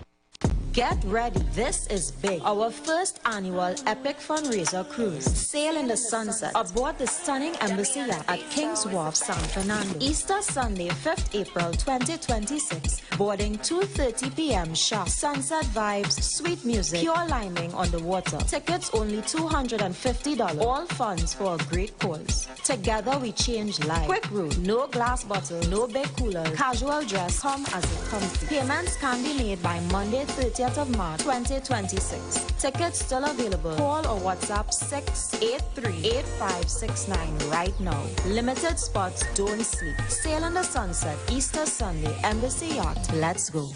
Get ready, this is big. Our first annual epic fundraiser cruise. Sail in the sunset aboard the stunning Embassy yacht at King's Wharf, San Fernando. Easter Sunday, 5th April 2026. Boarding 2:30 p.m. sharp. Sunset vibes, sweet music, pure liming on the water. Tickets only $250. All funds for a great cause. Together we change lives. Quick route, no glass bottle, no big cooler. Casual dress, come as it comes. Payments can be made by Monday, 30th of March 2026. Tickets still available. Call or WhatsApp 683-8569 right now. Limited spots, don't sleep. Sail in the sunset, Easter Sunday, Embassy Yacht. Let's go.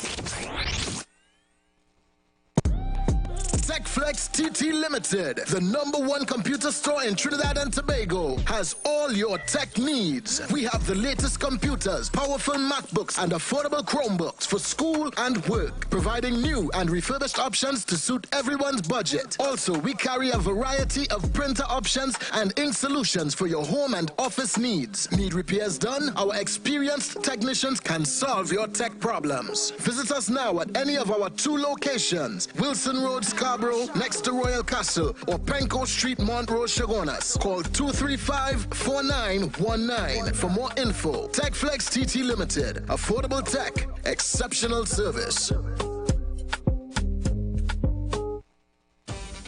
TechFlex TT Limited, the #1 computer store in Trinidad and Tobago, has all your tech needs. We have the latest computers, powerful MacBooks, and affordable Chromebooks for school and work, providing new and refurbished options to suit everyone's budget. Also, we carry a variety of printer options and ink solutions for your home and office needs. Need repairs done? Our experienced technicians can solve your tech problems. Visit us now at any of our 2 locations, Wilson Road, Scarborough, next to Royal Castle, or Penco Street, Montrose, Chagonas. Call 235-4919 for more info. TechFlex TT Limited. Affordable tech. Exceptional service.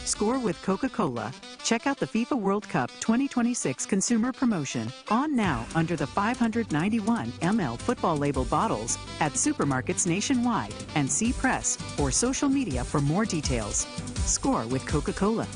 Score with Coca-Cola. Check out the FIFA World Cup 2026 consumer promotion on now under the 591 ml football label bottles at supermarkets nationwide, and see press or social media for more details. Score with Coca-Cola.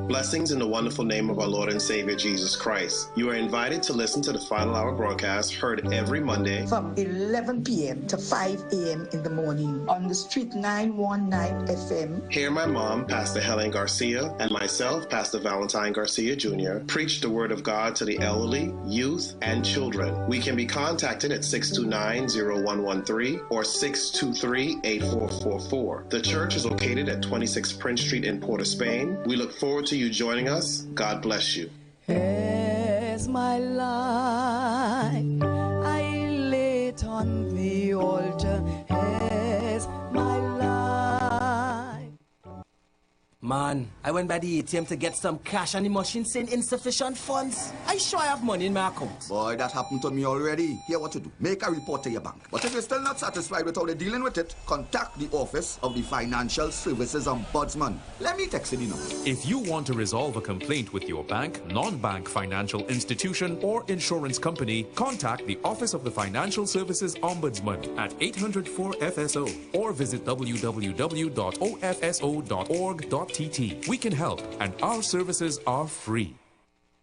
Blessings in the wonderful name of our Lord and Savior Jesus Christ. You are invited to listen to the Final Hour broadcast heard every Monday from 11 p.m. to 5 a.m. in the morning on the Street 919 FM. Hear my mom, Pastor Helen Garcia, and myself, Pastor Valentine Garcia Jr., preach the Word of God to the elderly, youth, and children. We can be contacted at 629-0113 or 623-8444. The church is located at 26 Prince Street in Port of Spain. We look forward to you joining us. God bless you. As my life I lay it on the altar, as my life. Man, I went by the ATM to get some cash and the machine saying insufficient funds. I sure I have money in my account. Boy, that happened to me already. Here what to do. Make a report to your bank. But if you're still not satisfied with how they're dealing with it, contact the Office of the Financial Services Ombudsman. Let me text you the number. If you want to resolve a complaint with your bank, non-bank financial institution, or insurance company, contact the Office of the Financial Services Ombudsman at 800-4FSO or visit www.ofso.org.tt. We can help, and our services are free.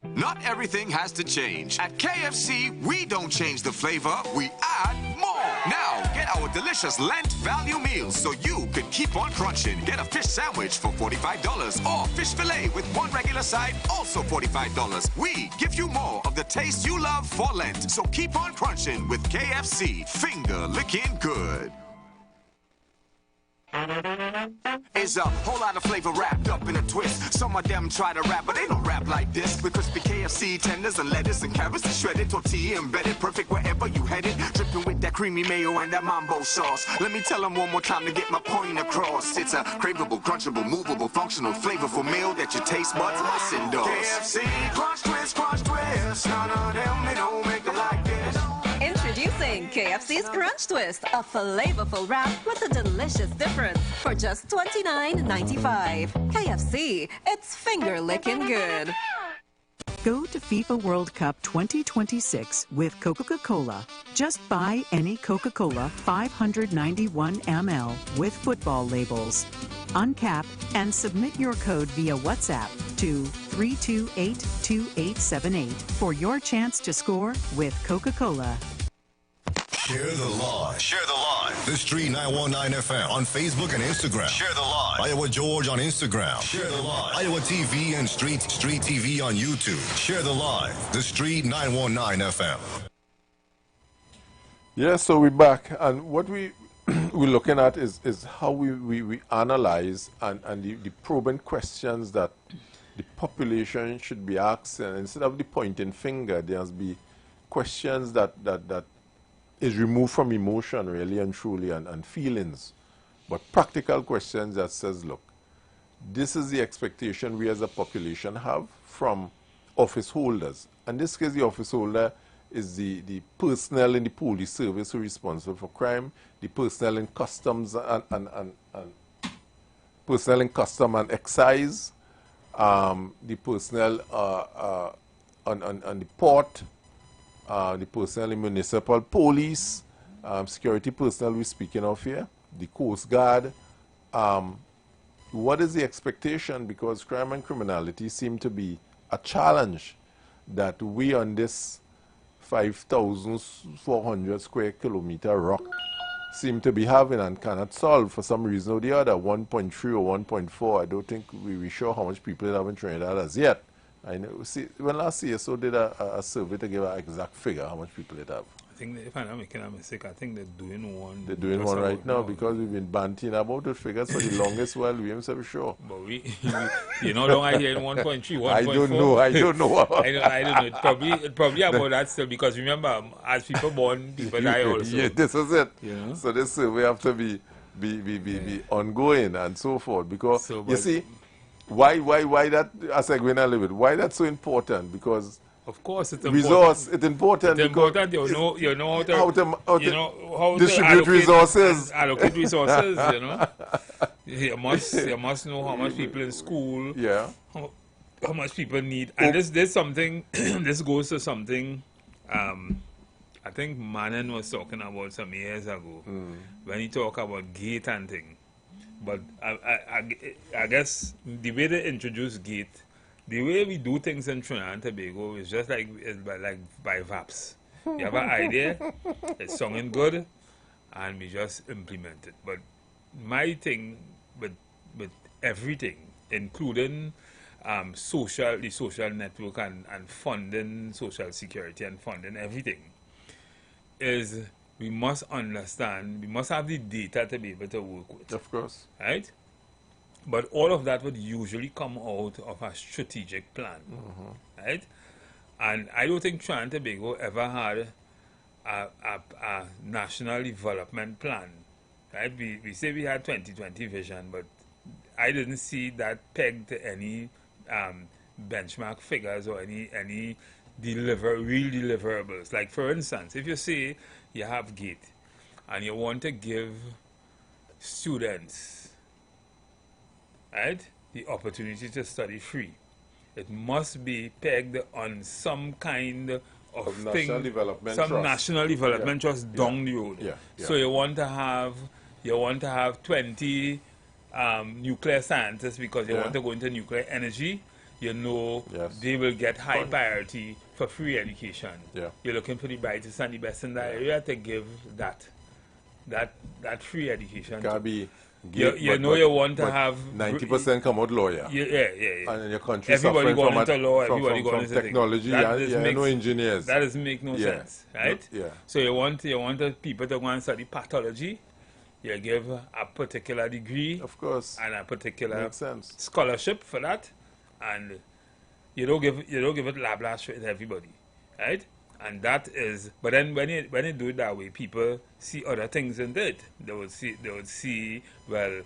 Not everything has to change. At KFC, we don't change the flavor, we add more. Now, get our delicious Lent value meals so you can keep on crunching. Get a fish sandwich for $45 or fish fillet with one regular side, also $45. We give you more of the taste you love for Lent. So keep on crunching with KFC. Finger licking good. It's a whole lot of flavor wrapped up in a twist. Some of them try to rap, but they don't rap like this. With crispy KFC tenders and lettuce and carrots and shredded tortilla embedded, perfect wherever you headed. Dripping with that creamy mayo and that mambo sauce. Let me tell them one more time to get my point across. It's a craveable, crunchable, movable, functional, flavorful meal that your taste buds must endorse. KFC, crunch twist, crunch twist. None of them, they don't make it like this. Introducing KFC's Crunch Twist, a flavorful wrap with a delicious difference for just $29.95. KFC, it's finger licking good. Go to FIFA World Cup 2026 with Coca-Cola. Just buy any Coca-Cola 591 ml with football labels. Uncap and submit your code via WhatsApp to 3282878 for your chance to score with Coca-Cola. Share the live. Share the live. The Street 919 FM on Facebook and Instagram. Share the live. Iowa George on Instagram. Share the live. Iowa TV and Street TV on YouTube. Share the live. The Street 919 FM. Yeah, so we're back, and what we're looking at is how we analyze and the probing questions that the population should be asked, and instead of the pointing finger, there must be questions that is removed from emotion, really and truly, and feelings, but practical questions that says, look, this is the expectation we as a population have from office holders. In this case, the office holder is the personnel in the police service who are responsible for crime, the personnel in customs and personnel in custom and excise, the personnel on the port, the personnel in municipal police, security personnel we're speaking of here, the Coast Guard. What is the expectation? Because crime and criminality seem to be a challenge that we on this 5,400 square kilometer rock seem to be having and cannot solve for some reason or the other. 1.3 or 1.4, I don't think we're sure how much people have in Trinidad as yet. I know. See, when last CSO did a survey to give an exact figure how much people it have. I think, if I'm not making a mistake, I think they're doing one. They're doing one right now because we've been banting about the figures for the longest while. We haven't sure. But you know, don't I hear 1.3, 1.4? I don't know. I don't know. I don't know. It's probably about that still, because remember, as people born, people die also. Yeah, this is it. You know? So this survey have to be ongoing and so forth, because you see. Why that, as I go in a little bit, why that's so important? Because of course it's resource, important. It's important because you know how to distribute resources. Allocate resources, you know. You must know how much people in school, how much people need. And there's something, this goes to something, I think Manon was talking about some years ago, when he talked about gate and thing. But I guess the way they introduce gate the way we do things in Trinidad and Tobago is just like by VAPs. You have an idea, it's sounding good, and we just implement it. But my thing with everything, including the social network and funding social security and funding everything, is we must understand, we must have the data to be able to work with. Of course. Right? But all of that would usually come out of a strategic plan. Right? And I don't think Trinidad and Tobago ever had a national development plan. Right? We say we had 2020 vision, but I didn't see that pegged to any benchmark figures or any real deliverables. Like for instance, if you say you have GATE and you want to give students, right, the opportunity to study free, it must be pegged on some kind of thing, national development some trust. National development trust down the road. So you want to have 20 nuclear scientists because you want to go into nuclear energy. You know, they will get high priority for free education. You're looking for the brightest and the best in that area to give that free education. Can be. You know, you want to have 90% come out lawyer. Yeah. And in your country everybody suffering going into law, everybody going into technology, no engineers. That doesn't make no sense, right? Yeah. So you want the people to go and study pathology. You give a particular degree, of course, and a particular makes sense. Scholarship for that, and you don't give it lab blast to everybody, right? And that is, but then when you do it that way, people see other things in it. They would see, well,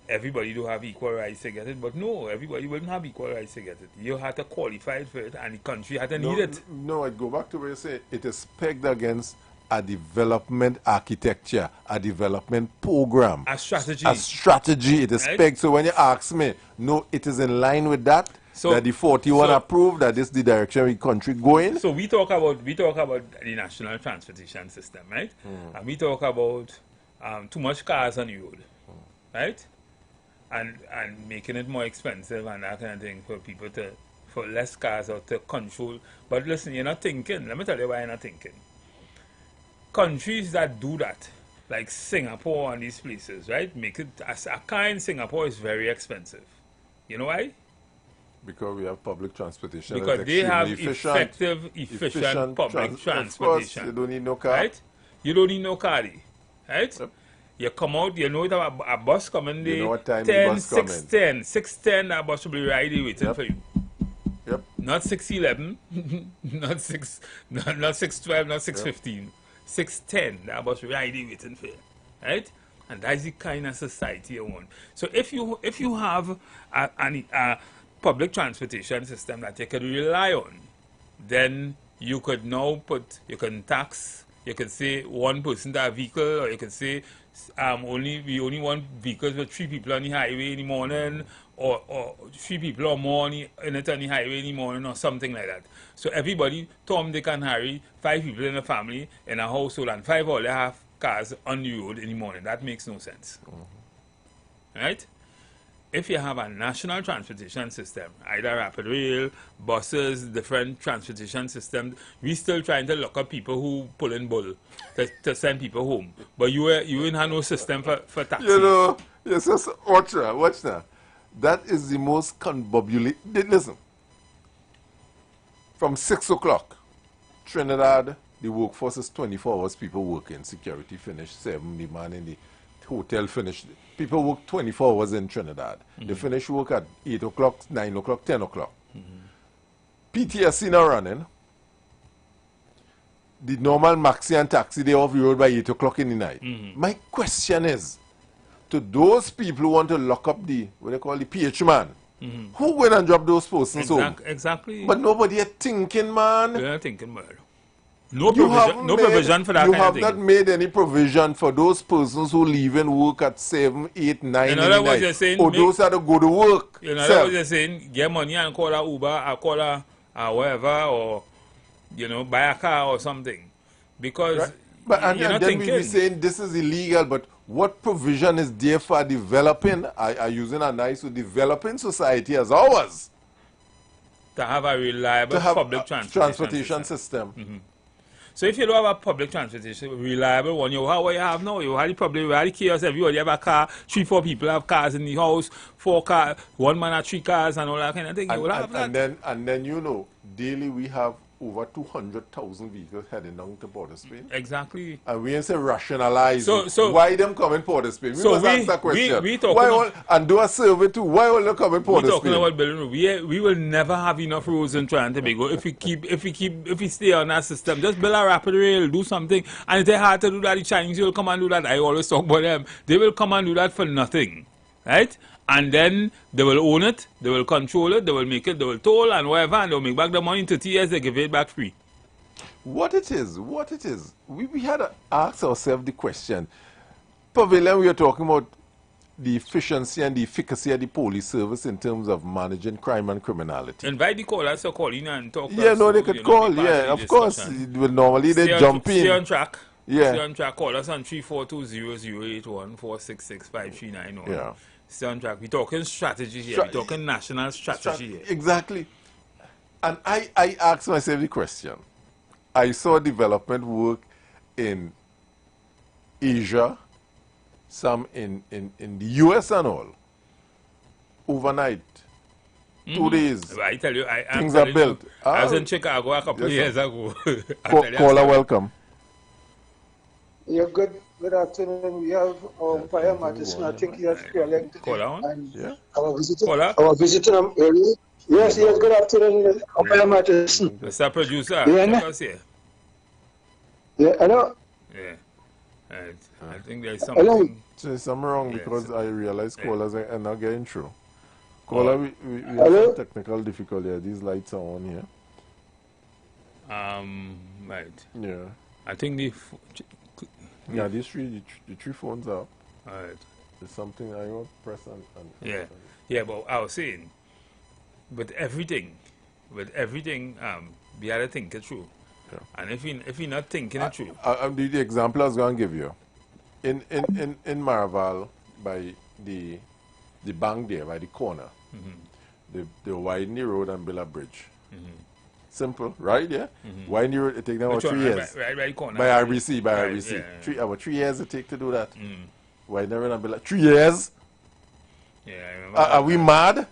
everybody do have equal rights to get it, but no, everybody wouldn't have equal rights to get it. You had to qualify for it, and the country had to need it. No, I go back to where you say it is pegged against a development architecture, a development program, a strategy. A strategy. It is pegged. So when you ask me, no, it is in line with that. So, that the 41 approved, that this is the direction the country going. So we talk about the national transportation system, right? And we talk about too much cars on the road, right? And making it more expensive and that kind of thing for people for less cars or to control. But listen, you're not thinking. Let me tell you why you're not thinking. Countries that do that, like Singapore and these places, right? Make it a car in Singapore is very expensive. You know why? Because we have public transportation. Because they have efficient public transportation. Of course, you don't need no car. Right? You don't need no car, right? Yep. You come out, you know that a bus coming there. You know what time 10, the bus 6:10, that bus will be riding waiting for you. Yep. Not 6:11, not 6:12, not 6:15. 6:10, that bus will be riding waiting for you. Right? And that's the kind of society you want. So if you have a public transportation system that you can rely on, then you could now you can tax, you can say one person to a vehicle, or you can say we only want vehicles with 3 people on the highway in the morning, or 3 people or more on the highway in the morning, or something like that. So everybody, Tom, Dick and Harry, 5 people in a family, in a household, and 5 all they have cars on the road in the morning. That makes no sense. Right? If you have a national transportation system, either rapid rail, buses, different transportation systems, we still trying to lock up people who pull in bull to send people home. But you ain't have no system for taxi. You know, yes, watch now. That is the most convolvulated. Listen, from 6 o'clock, Trinidad, the workforce is 24 hours. People working, security finished, 7, the man in the hotel finished. People work 24 hours in Trinidad. They finish work at 8 o'clock, 9 o'clock, 10 o'clock. PTSC now running. The normal maxi and taxi, they off the road by 8 o'clock in the night. My question is, to those people who want to lock up the, what they call the PH man, who went and drop those persons home? Exactly. But nobody is thinking, man. They're not thinking, man. No provision for that kind of thing. You have not made any provision for those persons who leave and work at 7, 8, 9 in the night. You're saying, or those that go to work. You know what you're saying? Get money and call a Uber, or call a whatever, or, buy a car or something. Because right. But you're not then thinking. we be saying this is illegal, but what provision is there for developing, are using a nice developing society as ours? to have a reliable public transportation system. So if you don't have a public transportation, reliable one, you have what you have now. You have the problem, you have the chaos. Everybody have a car, 3-4 people have cars in the house, 4 cars, 1 man has 3 cars and all that kind of thing. And then you know, daily we have over 200,000 vehicles heading down to Port of Spain. Exactly. And we ain't say rationalize. So why them come in Port of Spain? We must ask that question. We and do a survey too. Why all them come in Port of Spain? Talking about building road. We will never have enough roads in Trinidad and Tobago if we stay on that system. Just build a rapid rail, do something. And if they're hard to do that, the Chinese will come and do that. I always talk about them. They will come and do that for nothing. Right? And then they will own it, they will control it, they will make it, they will toll and whatever, and they'll make back the money in 30 years, they give it back free. What it is. We had to ask ourselves the question. Pavilion, we are talking about the efficiency and the efficacy of the police service in terms of managing crime and criminality. Invite the callers to call in and talk to us. Yeah, no, they could call, of course. Normally they jump in. Stay on track. Yeah. Stay on track. Call us on 342-0081-466-5391. Yeah. Stay on track. We're talking strategy here. We're talking national strategy here. Exactly. And I asked myself the question. I saw development work in Asia, some in the US and all. Overnight. 2 days. I tell you, things are built. I was in Chicago a couple of years ago. Caller, welcome. Yeah, good afternoon. We have Fire Madison. I think he has pre-elected. Yeah. Our visitor area. Yes, good afternoon, Fire Madison. Mr. Producer, check us here. Yeah, hello? Yeah. I think there's something. Hello? There's something wrong because I realize callers are not getting through. Caller, we have some technical difficulty here. These lights are on here. Right. Yeah. I think the these three phones are up. Alright. There's something I want to press and yeah, but I was saying, with everything, we had to think it through. Yeah. And if you're not thinking it through. The example I was going to give you. In Maraval, by the bank there, by the corner, they widen the road and build a bridge. Simple, right? Yeah. Widen the road, it takes them about 3 years. Right, the corner. By RBC. Yeah. About 3 years it takes to do that. Widen the road and build 3 years? Yeah, I remember. Are we mad?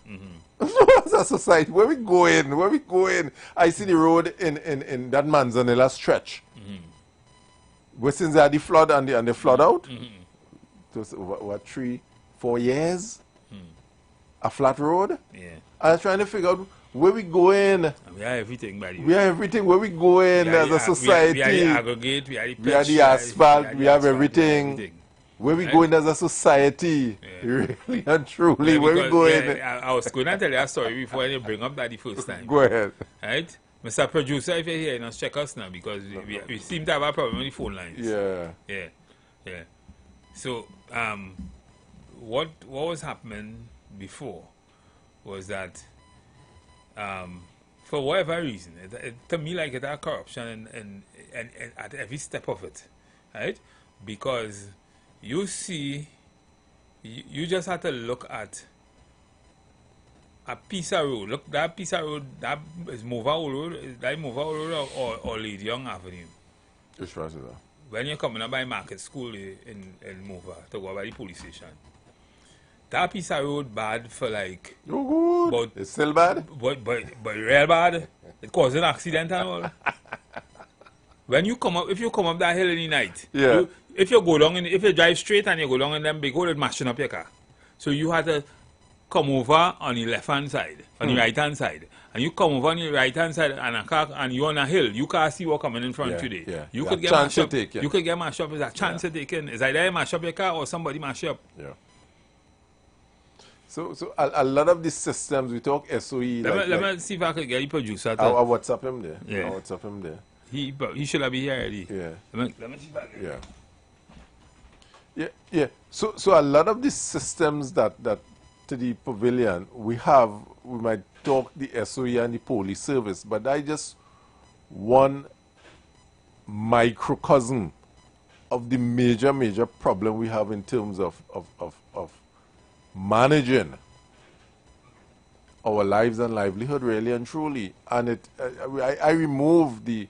As a society, where we going? I see the road in that Manzanilla stretch. But since they had the flood and the flood out, so what 3-4 years? A flat road? Yeah. I was trying to figure out where we going. We are everything, buddy. We are everything. Where we going as a society? We are the aggregate, we are the pitch, we are the asphalt, we have everything. Where we going as a society? Really and truly, where we going? I was going to tell you a story before you bring up that the first time. Go ahead. Right? Mr. Producer, if you're here, you must check us now because we seem to have a problem with the phone lines. Yeah. So, what was happening before was that, for whatever reason, to me like it had corruption and at every step of it, right? Because you see, you just have to look at a piece of road. Look, that piece of road, that is Mova Road. Is that Mova Road or Lady Young Avenue? Which one is that? When you're coming up by Market School in Mova to go by the police station. That piece of road bad for like... Oh, good. But it's still bad? But real bad. It caused an accident and all. When you come up, if you come up that hill in the night, if you drive straight and you go down in them big hole, it's mashing up your car. So you had to come over on the left-hand side, on the right-hand side. And you come over on the right-hand side and a car, and you're on a hill. You can't see what coming in front of you there. You could get mashed up. You could get mashed up. It's a chance to take in. It's either you mash up your car or somebody mash up. Yeah. So a lot of these systems, we talk SOE. Let me see if I can get the producer. I'll WhatsApp him there. Yeah. I'll WhatsApp him there. He should have been here already. Yeah. Let me see if I can. Yeah. So a lot of these systems that to the pavilion, we might talk the SOE and the police service, but I just one microcosm of the major problem we have in terms of managing our lives and livelihood, really and truly. And I removed the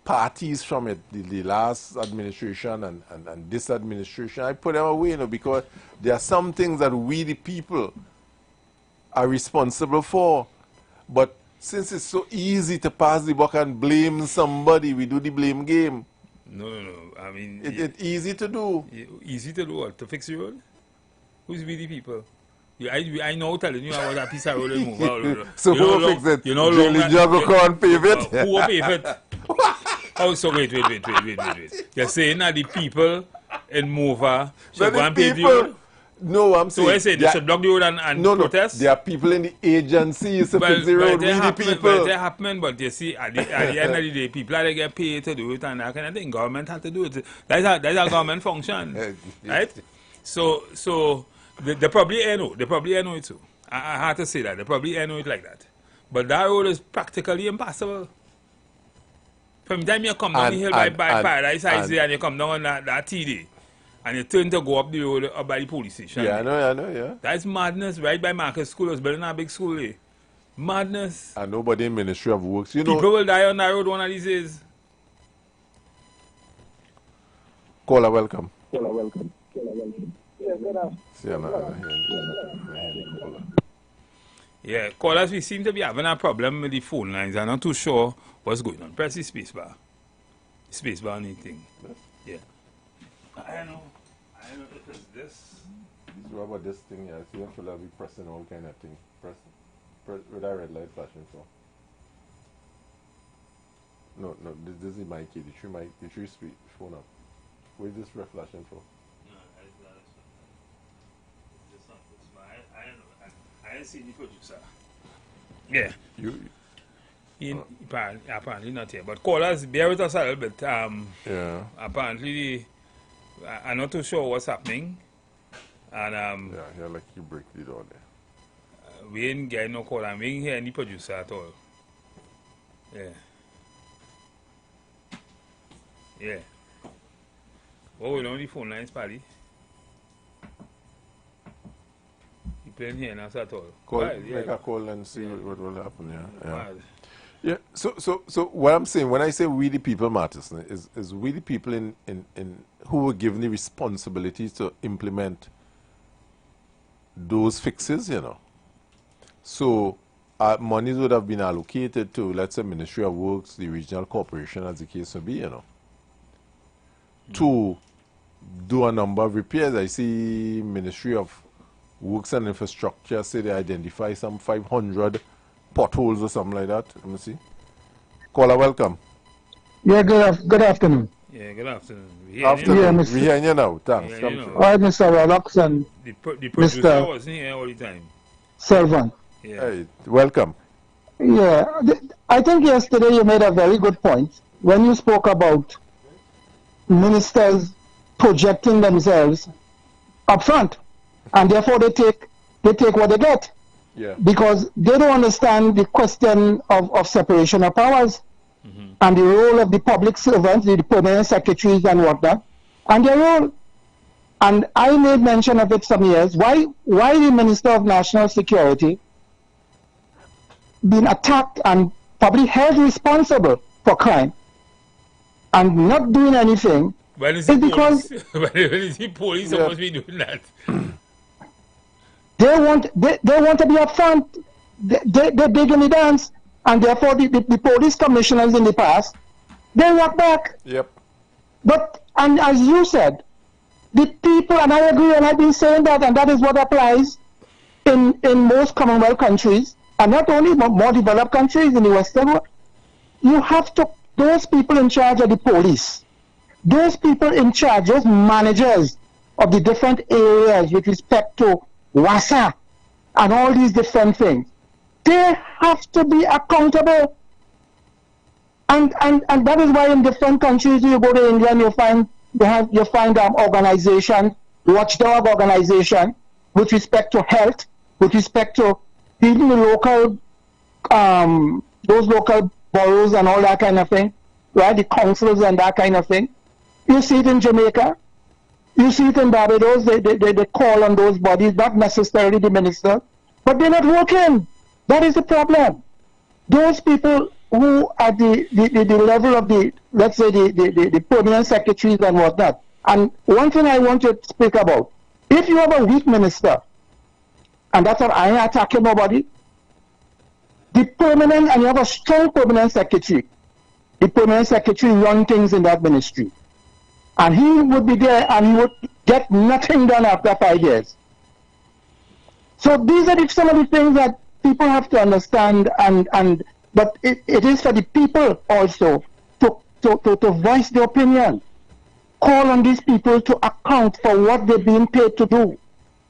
parties from it, the last administration and this administration. I put them away, you know, because there are some things that we, the people, are responsible for. But since it's so easy to pass the buck and blame somebody, we do the blame game. No. I mean... It's easy to do. Easy to do what? To fix the road? Who's we the people? I know telling you about that piece of road and move. So who will fix it? You know, Jelly Jug will come and pave it? Who will pave it? Oh, so wait. You're saying that the people in Mova should go and pave the road? No, I'm saying... So I say they should block the road and protest? No, there are people in the agencies to fix the road, we the people. But they're happening, but you see, at the end of the day, people are get paid to do it and that kind of thing. Government has to do it. That's a government function, right? So they probably know. They probably know it too. I had to say that. They probably know it like that. But that road is practically impossible. From the time you come down the hill by Paradise Island and you come down on that TD, and you turn to go up the road up by the police station. Yeah, I know, yeah. That's madness, right by Marcus School. It's building a big school there. Madness. And nobody in Ministry of Works, you know. People will die on that road one of these days. Caller, welcome. Yeah, good afternoon. Yeah, callers, we seem to be having a problem with the phone lines. I'm not too sure what's going on. Press the space bar. Space bar anything. Yeah. I know if it's this. What about this thing? Yeah, see, you should be pressing all kind of things. Press with that red light flashing for. No, this is my key. The tree speed phone up. Where's this red flashing for? No, it's not. It's just not this. I don't know. I didn't see the producer. Yeah. Apparently not here. But callers, bear with us a little bit. Yeah. Apparently, I'm not too sure what's happening. And yeah, like you break the door there. We ain't getting no call. We ain't hear any producer at all. Yeah. What we on the phone lines, Paddy? You playing here now at all? Make a call and see what will happen. Yeah. So what I'm saying when I say we the people matters is we the people in who were given the responsibility to implement those fixes, you know. So monies would have been allocated to, let's say, Ministry of Works, the regional corporation, as the case may be, you know, to do a number of repairs. I see Ministry of Works and Infrastructure say they identify some 500 potholes or something like that. Let me see. Caller, welcome. Yeah, good afternoon. Yeah, good afternoon. We hear you now. Thanks. All right, Mr. Rollocks and the producer Mr. wasn't here all the time. Selvon. Yeah. Hey, welcome. Yeah, I think yesterday you made a very good point when you spoke about ministers projecting themselves up front, and therefore they take what they get. Yeah. Because they don't understand the question of separation of powers and the role of the public servants, the permanent secretaries and whatnot, and their role. And I made mention of it some years. Why the Minister of National Security been attacked and probably held responsible for crime and not doing anything? When is because when is the police supposed to be doing that? They want to be up front. They're big in the dance, and therefore the police commissioners in the past, they walk back. Yep. But, and as you said, the people, and I agree, and I've been saying that, and that is what applies in most Commonwealth countries, and not only more developed countries in the Western world. You have to, those people in charge of the police, those people in charge, those managers of the different areas with respect to WASA and all these different things, they have to be accountable. And that is why in different countries, you go to India and you find organizations, watchdog organization, with respect to health, with respect to even the local, those local boroughs and all that kind of thing, right? The councils and that kind of thing. You see it in Jamaica. You see it in Barbados. They call on those bodies, not necessarily the minister, but they're not working. That is the problem. Those people who at the level of the, let's say, the permanent secretaries and whatnot. And one thing I want to speak about, if you have a weak minister, and that's what I ain't attacking nobody, the permanent, and you have a strong permanent secretary, the permanent secretary run things in that ministry. And he would be there and he would get nothing done after 5 years. So these are some of the things that people have to understand, but it is for the people also to voice their opinion. Call on these people to account for what they're being paid to do.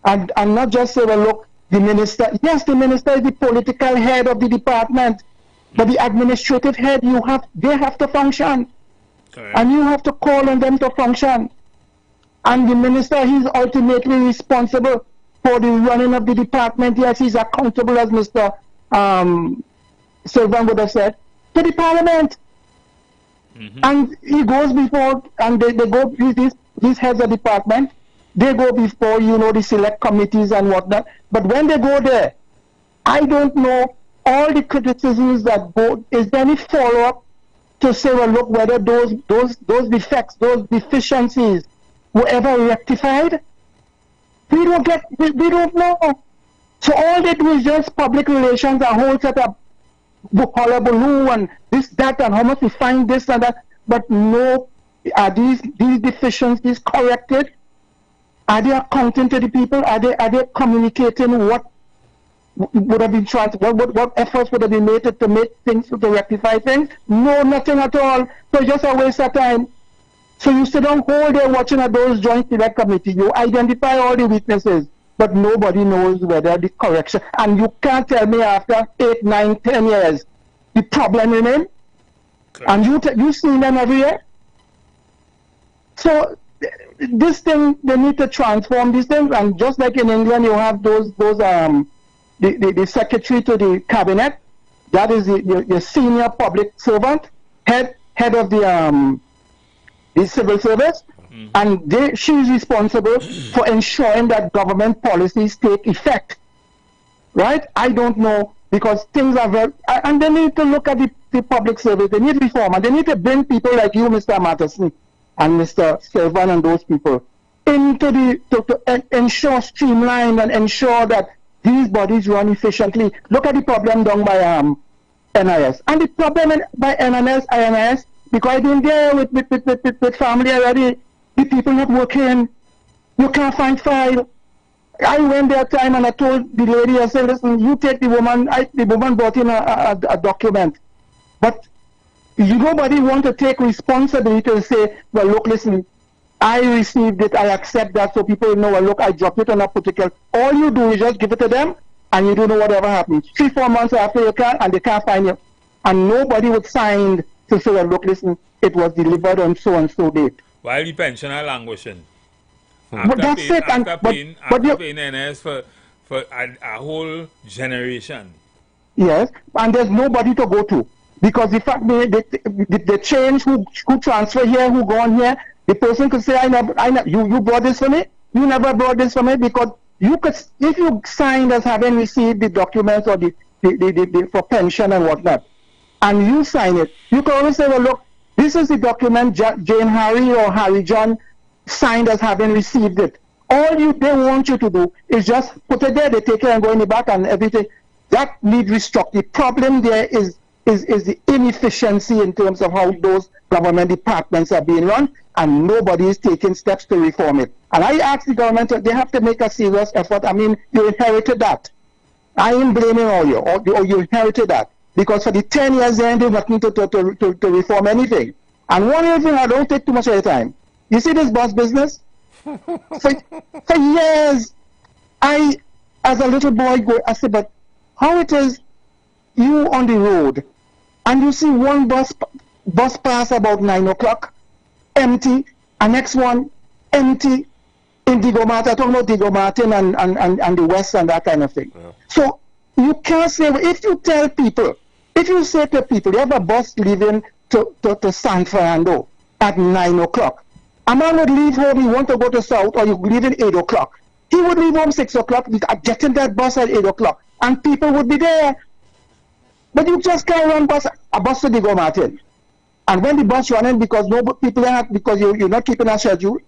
And not just say, well, look, the minister, yes, the minister is the political head of the department, but the administrative head, they have to function. Okay. And you have to call on them to function. And the minister, he's ultimately responsible for the running of the department. Yes, he's accountable, as Mr. Sylvan would have said, to the parliament. And he goes before, and they go, these heads of department, they go before, the select committees and whatnot. But when they go there, I don't know all the criticisms that go, is there any follow-up to say, well, look, whether those defects, those deficiencies were ever rectified? We don't know. So all they do is just public relations, a whole set of hullabaloo and this, that, and how much we find this and that. But no, are these deficiencies corrected? Are they accounting to the people? Are they communicating what would have been tried? What efforts would have been made to make things, to rectify things? No, nothing at all. So just a waste of time. So you sit down whole day watching at those joint select committee. You identify all the weaknesses, but nobody knows whether the correction. And you can't tell me after 8, 9, 10 years the problem remains. Okay. And you see them every year. So this thing, they need to transform these things. And just like in England, you have the secretary to the cabinet. That is the senior public servant, head of the civil service, and she's responsible for ensuring that government policies take effect. Right? I don't know, because things are very, and they need to look at the public service. They need reform, and they need to bring people like you, Mr. Matteson, and Mr. Sylvan, and those people into to ensure streamline and ensure that these bodies run efficiently. Look at the problem done by NIS, and the problem by INS. Because I've been there with family already, the people not working, you can't find file. I went there time and I told the lady, I said, listen, you take the woman. The woman brought in a document. But nobody want to take responsibility to say, well, look, listen, I received it, I accept that, so people know, well, look, I dropped it on a particular. All you do is just give it to them, and you don't know whatever happens. 3-4 months after you can, and they can't find you. And nobody would sign to say, well, look, listen, it was delivered on so-and-so date. While the pensioner languishing. But that's it. After paying NS for a whole generation. Yes, and there's nobody to go to. Because the fact they change who transfer here, who go on here, the person could say, you brought this for me? You never brought this for me? Because you could, if you signed as having received the documents or the for pension and whatnot, and you sign it, you can always say, well, look, this is the document Jane Harry or Harry John signed as having received it. All they want you to do is just put it there, they take it and go in the back and everything. That needs restructuring. The problem there is the inefficiency in terms of how those government departments are being run, and nobody is taking steps to reform it. And I ask the government, they have to make a serious effort. I mean, you inherited that. I am blaming all you, or you inherited that. Because for the 10 years, they ain't doing nothing to reform anything. And one other thing, I don't take too much of your time. You see this bus business? for years, I, as a little boy, I said, but how it is you on the road, and you see one bus pass about 9 o'clock, empty, and next one empty in Diego Martin. I talk about Diego Martin and the West and that kind of thing. Yeah. So you can't say, if you tell people, if you say to people, you have a bus leaving to San Fernando at 9 o'clock, a man would leave home, he want to go to South, or you leave at 8 o'clock. He would leave home 6 o'clock, getting that bus at 8 o'clock, and people would be there But you just can't run a bus to Diego Martin. And when the bus running because no people are because you're not keeping a schedule,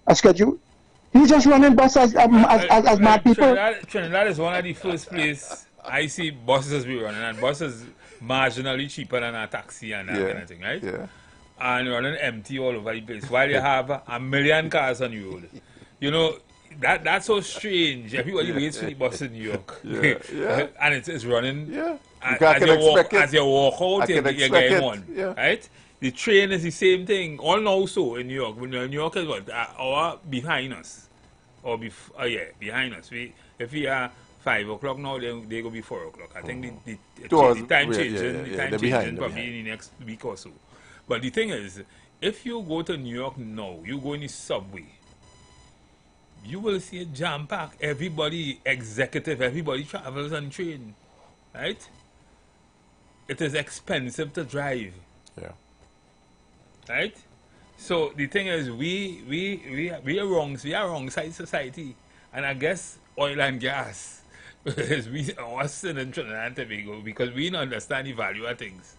you just running bus as mad people. Trinidad is one of the first place I see buses be running, and buses marginally cheaper than a taxi and that kind of thing, right? Yeah. And running empty all over the place while you have a million cars on the road. You know, that's so strange. Everybody waits for the bus in New York. And it's running. Yeah. As you walk out, you're getting one. Right? The train is the same thing. All now so in New York. When New York is what? An hour behind us. Or behind us. If we are 5 o'clock now, then they go be 4 o'clock. I think the time changing probably in the next week or so. But the thing is, if you go to New York now, you go in the subway, you will see a jam pack. Everybody travels on train, right? It is expensive to drive. Yeah. Right? So the thing is, we are wrong side society, and I guess oil and gas is we us in Trinidad and Tobago because we don't understand the value of things.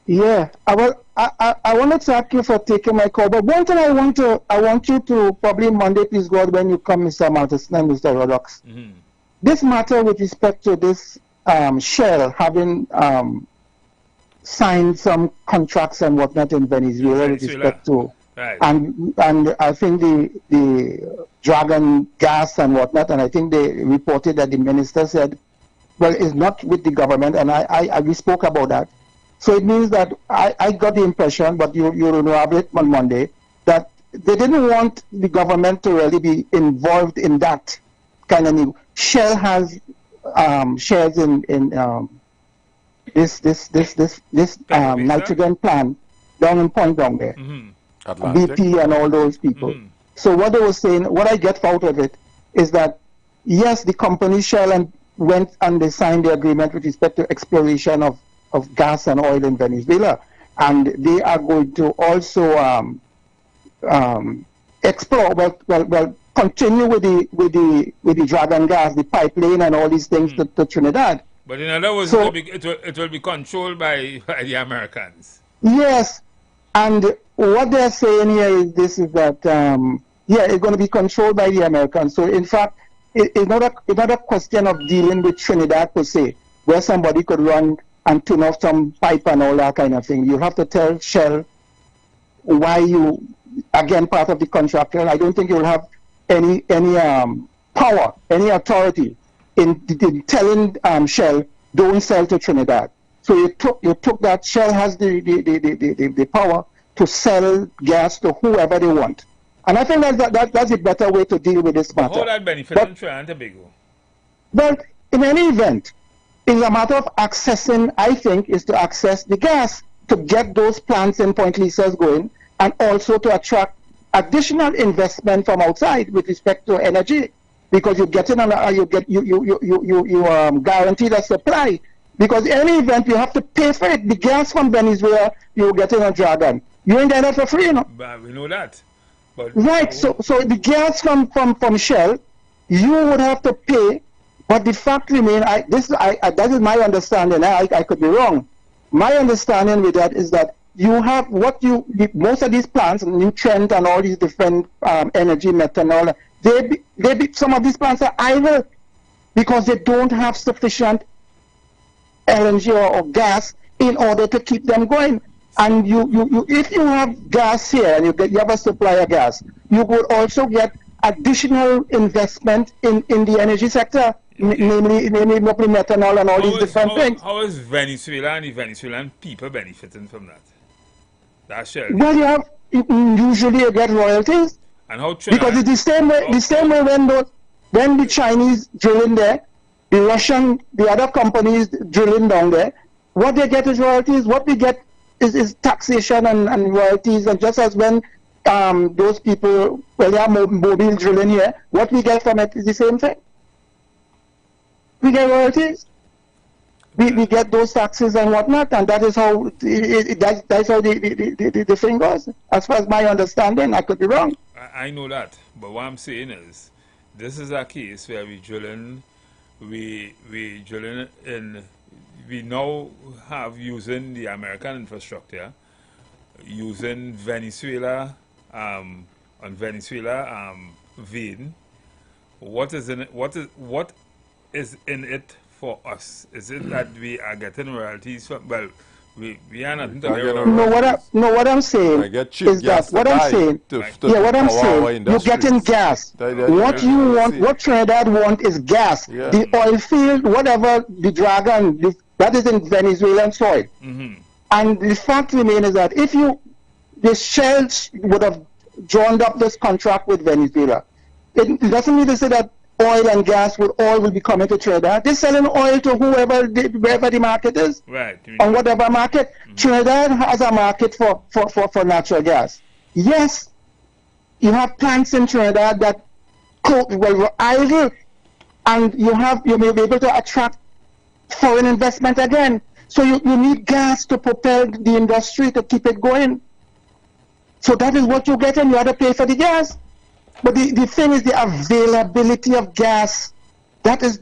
Yeah, I want to thank you for taking my call. But one thing I want you to probably Monday, please God, when you come, Mr. Malteson and Mr. Rodox. This matter with respect to this Shell having signed some contracts and whatnot in Venezuela with respect to, and I think the Dragon gas and whatnot, and I think they reported that the minister said, well, it's not with the government, and we spoke about that. So it means that I got the impression, but you will have it on Monday, that they didn't want the government to really be involved in that kind of thing. Shell has shares in this nitrogen plant down in Point down there, BP and all those people. So what they were saying, what I get out of it is that yes, the company Shell went and they signed the agreement with respect to exploration of gas and oil in Venezuela, and they are going to also explore, continue with the Dragon gas, the pipeline, and all these things to Trinidad. But in other words, it will be controlled by the Americans. Yes, and what they're saying here is this: is that it's going to be controlled by the Americans. So in fact, it's not a question of dealing with Trinidad per se, where somebody could run and turn off some pipe and all that kind of thing. You have to tell Shell why you, again, part of the contractor. I don't think you will have any power, any authority in telling Shell, don't sell to Trinidad. So you took that. Shell has the power to sell gas to whoever they want. And I think that's a better way to deal with this matter. How that benefit in Trinidad and Tobago? Well, in any event, it's a matter of accessing, I think, is to access the gas to get those plants in Point Lisa's going, and also to attract additional investment from outside with respect to energy, because you get in and you guaranteed a supply. Because in any event, you have to pay for it. The gas from Venezuela, you get in a Dragon. You ain't getting it for free, you know. But we know that. But right. So the gas from Shell, you would have to pay. But the fact remains, that is my understanding. I could be wrong. My understanding with that is that you have most of these plants, Nutrient and all these different energy, methanol, some of these plants are idle because they don't have sufficient LNG or gas in order to keep them going. And if you have gas here and you have a supply of gas, you would also get additional investment in the energy sector. Namely methanol and all these different things. How is Venezuela and the Venezuelan people benefiting from that? That's Shell. Well, you have usually you get royalties. And how because it's the same way when the Chinese drill in there, the Russian, the other companies drilling down there, what they get is royalties. What we get is taxation and royalties. And just as when those people, they are mobile drilling here, what we get from it is the same thing. We get royalties. We get those taxes and whatnot, and that is how that's how the thing goes. As far as my understanding, I could be wrong. I know that, but what I'm saying is, this is a case where we drilling in we now have using the American infrastructure, using Venezuela on Venezuela vein. What is in it? What is in it for us? Is it that we are getting royalties from? Well, we are not. What I'm saying is that what I'm saying. What I'm saying. You're getting gas. What you want, what Trinidad want, is gas. The oil field, whatever the dragon, that is in Venezuelan soil. And the fact remains is that if the Shell would have drawn up this contract with Venezuela, it doesn't mean to say that oil and gas will be coming to Trinidad. They're selling oil to wherever the market is. Right. On whatever market. Trinidad has a market for natural gas. Yes, you have plants in Trinidad that were idle, and you may be able to attract foreign investment again. So you need gas to propel the industry to keep it going. So that is what you get, and you have to pay for the gas. But the thing is the availability of gas. That is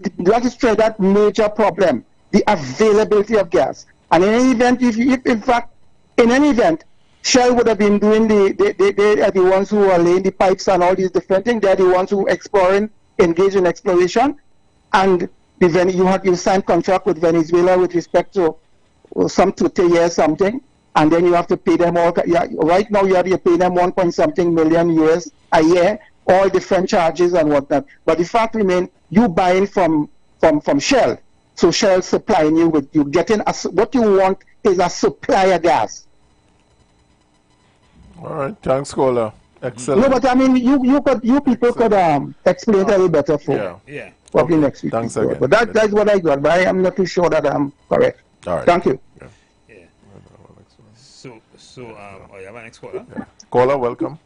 Trinidad's major problem. The availability of gas. And in any event, in any event, Shell would have been doing they are the ones who are laying the pipes and all these different things. They're the ones who engage in exploration. And you sign contract with Venezuela with respect to some 20 years something. And then you have to pay them all. Right now you have to pay them 1-something million US a year, all different charges and whatnot. But the fact remains, you buying from Shell, so Shell supplying you with, you getting what you want is a supply of gas. All right, thanks, caller. Excellent. No, but I mean, you people could explain it a little better for probably next week. Thanks again. But that's what I got. But I am not too sure that I'm correct. All right. Thank you. So, you have an next caller? Caller, welcome.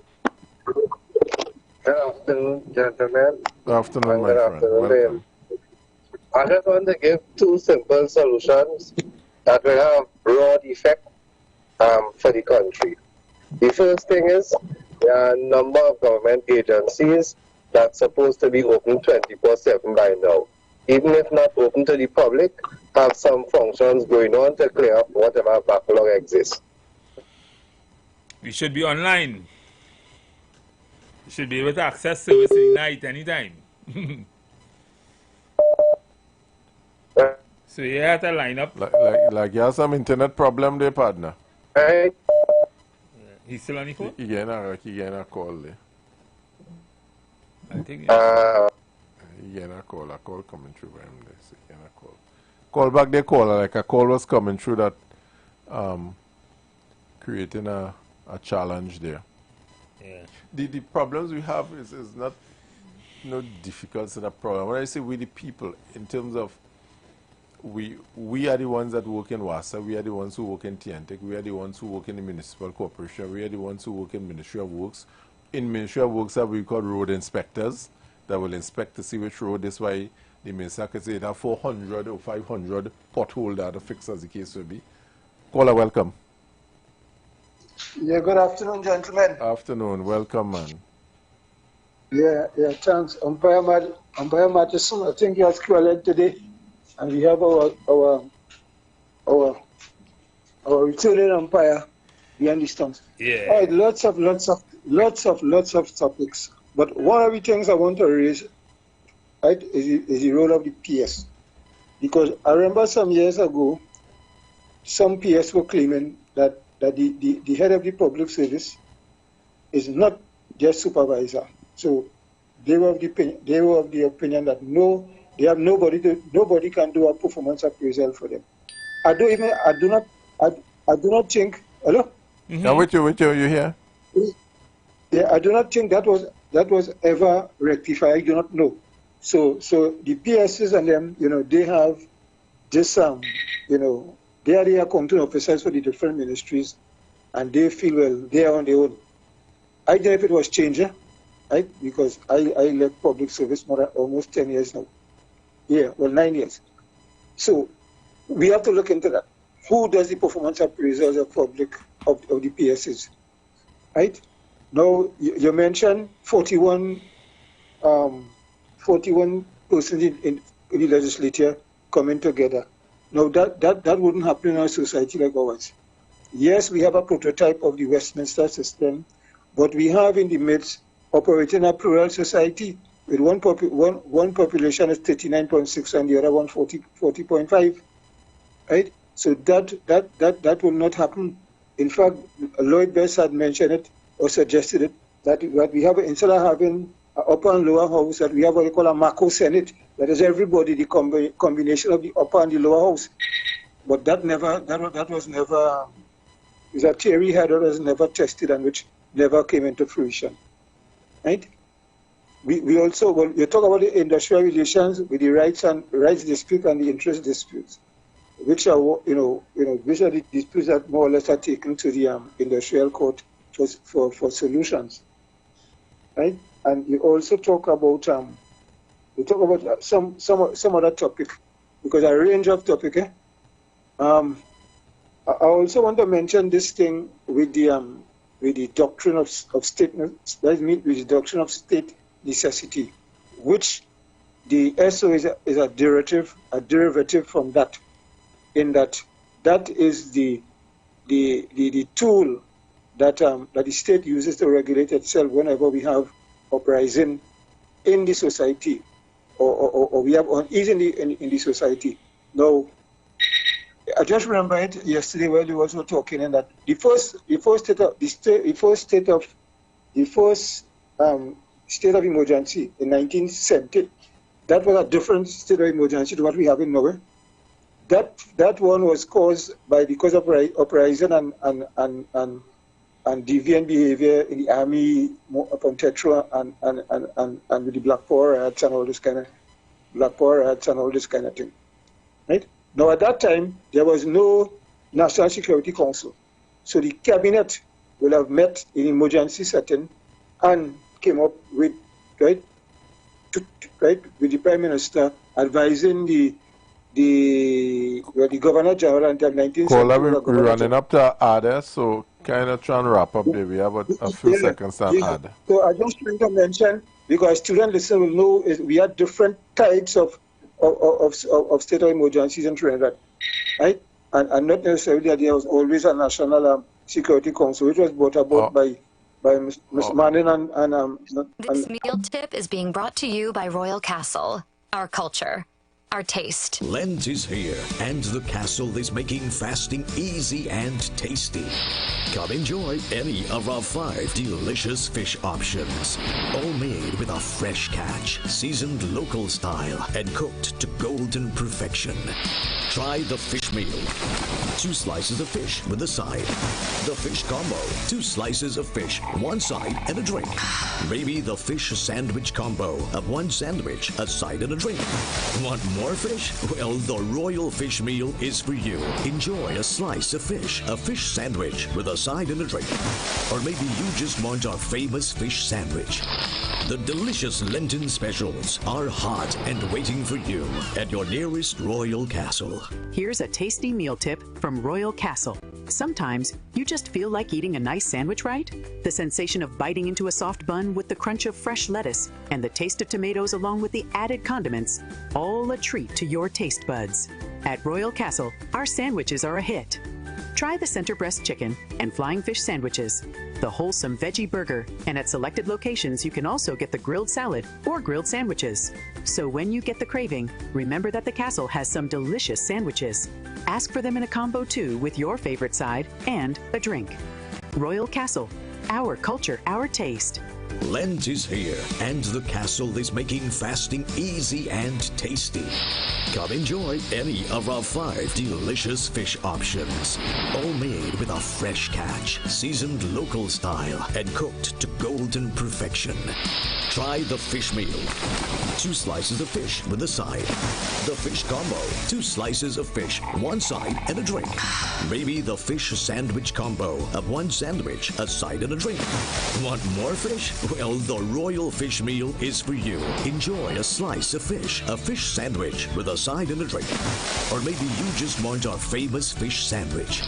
Good afternoon, gentlemen. Good afternoon, my friend. Welcome. I just want to give two simple solutions that will have broad effect for the country. The first thing is there are a number of government agencies that's supposed to be open 24/7 by now. Even if not open to the public, have some functions going on to clear up whatever backlog exists. We should be online. You should be able to access service in the night anytime. So you have to line up. Like you have some internet problem there, partner. Hey. He's still on the phone? He getting a call there. I think he getting a call coming through by him there. So he getting a call. Call back the caller, like a call was coming through that creating a challenge there. Yeah. The problems we have is not difficult to the problem. When I say we the people, in terms of we are the ones that work in WASA, we are the ones who work in TNTEC, we are the ones who work in the municipal corporation, we are the ones who work in Ministry of Works. In Ministry of Works we call road inspectors that will inspect to see which road. This why the minister could say that 400 or 500 pothole that to fix as the case will be. Caller, welcome. Yeah, good afternoon, gentlemen. Afternoon, welcome, man. Yeah, thanks. Umpire Matheson, I think he has called today, and we have our returning umpire behind the stumps. Yeah. All right, lots of topics. But one of the things I want to raise, right, is the role of the PS, because I remember some years ago, some PS were claiming that the head of the public service is not just supervisor. So they were of the opinion that they have nobody can do a performance appraisal for them. I do not think. Hello? I'm with you, you here? Yeah, I do not think that was ever rectified. I do not know. So the PSs and them, they have this they are the accounting officers for the different ministries, and they feel, well, they are on their own. I don't know if it was changed, right? Because I left public service almost 10 years now. Yeah, well, 9 years. So we have to look into that. Who does the performance appraisals of the PSs, right? Now, you mentioned 41 persons in the legislature coming together. Now, that wouldn't happen in a society like ours. Yes, we have a prototype of the Westminster system, but we have in the midst operating a plural society with one population is 39.6 and the other one 40.5, right? So that will not happen. In fact, Lloyd Best had mentioned it or suggested it, that we have, instead of having an upper and lower house, that we have what they call a Macro Senate. That is everybody, the combination of the upper and the lower house. But that was never, is a theory that was never tested and which never came into fruition, right? We also, well, you talk about the industrial relations with the rights dispute and the interest disputes, which are, which are the disputes that more or less are taken to the industrial court for solutions, right? And you also talk about some other topic, because a range of topic. I also want to mention this thing with the doctrine of state, that means with the doctrine of state necessity, which the SO is a derivative from that, in that is the tool that the state uses to regulate itself whenever we have uprising in the society, or we have unease in the society. Now, I just remember it yesterday when we were also talking, and that the first state of emergency in 1970, that was a different state of emergency to what we have in Norway. That one was caused because of uprising and deviant behavior in the army upon Tetra and with the Black Power riots and all this kind of thing, right? Now, at that time, there was no National Security Council. So the cabinet will have met in emergency setting and came up with, with the Prime Minister advising the Governor General until 1970. Caller, we're running up to ADA, so kind of trying to wrap up there. We have a few seconds to add. So I just want to mention, because student listeners will know, we have different types of state of emergencies in Trinidad, right? And not necessarily that there was always a National Security Council, which was brought about by Ms. Manning and This meal tip is being brought to you by Royal Castle. Our culture, our taste. Lent is here, and the castle is making fasting easy and tasty. Come enjoy any of our 5 delicious fish options, all made with a fresh catch, seasoned local style, and cooked to golden perfection. Try the fish meal. 2 slices of fish with a side. The fish combo. 2 slices of fish, 1 side, and a drink. Maybe the fish sandwich combo of 1 sandwich, a side, and a drink. Want more fish? Well, the Royal Fish Meal is for you. Enjoy a slice of fish, a fish sandwich with a side and a drink. Or maybe you just want our famous fish sandwich. The delicious Lenten specials are hot and waiting for you at your nearest Royal Castle. Here's a tasty meal tip from Royal Castle. Sometimes you just feel like eating a nice sandwich, right? The sensation of biting into a soft bun with the crunch of fresh lettuce and the taste of tomatoes along with the added condiments, all a treat to your taste buds. At Royal Castle, our sandwiches are a hit. Try the center breast chicken and flying fish sandwiches, the wholesome veggie burger, and at selected locations you can also get the grilled salad or grilled sandwiches. So when you get the craving, remember that the Castle has some delicious sandwiches. Ask for them in a combo too with your favorite side and a drink. Royal Castle, our culture, our taste. Lent is here, and the castle is making fasting easy and tasty. Come enjoy any of our 5 delicious fish options, all made with a fresh catch, seasoned local style, and cooked to golden perfection. Try the fish meal. 2 slices of fish with a side. The fish combo. 2 slices of fish, 1 side, and a drink. Maybe the fish sandwich combo of 1 sandwich, a side, and a drink. Want more fish? Well, the Royal Fish Meal is for you. Enjoy a slice of fish, a fish sandwich with a side and a drink. Or maybe you just want our famous fish sandwich.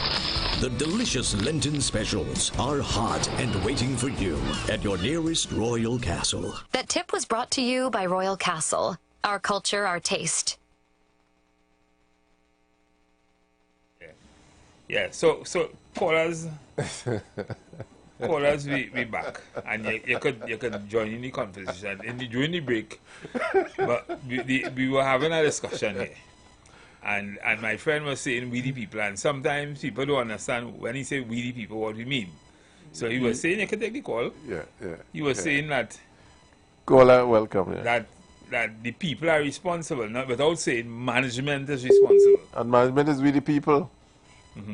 The delicious Lenten specials are hot and waiting for you at your nearest Royal Castle. That tip was brought to you by Royal Castle. Our culture, our taste. Yeah. So callers, we back, and you could join in the conversation during the break. But we were having a discussion here, and my friend was saying we the people, and sometimes people don't understand when he say we the people what we mean. So he was saying you could take the call. Yeah. He was saying that caller, welcome. Yeah. That the people are responsible, not without saying management is responsible. And management is with the people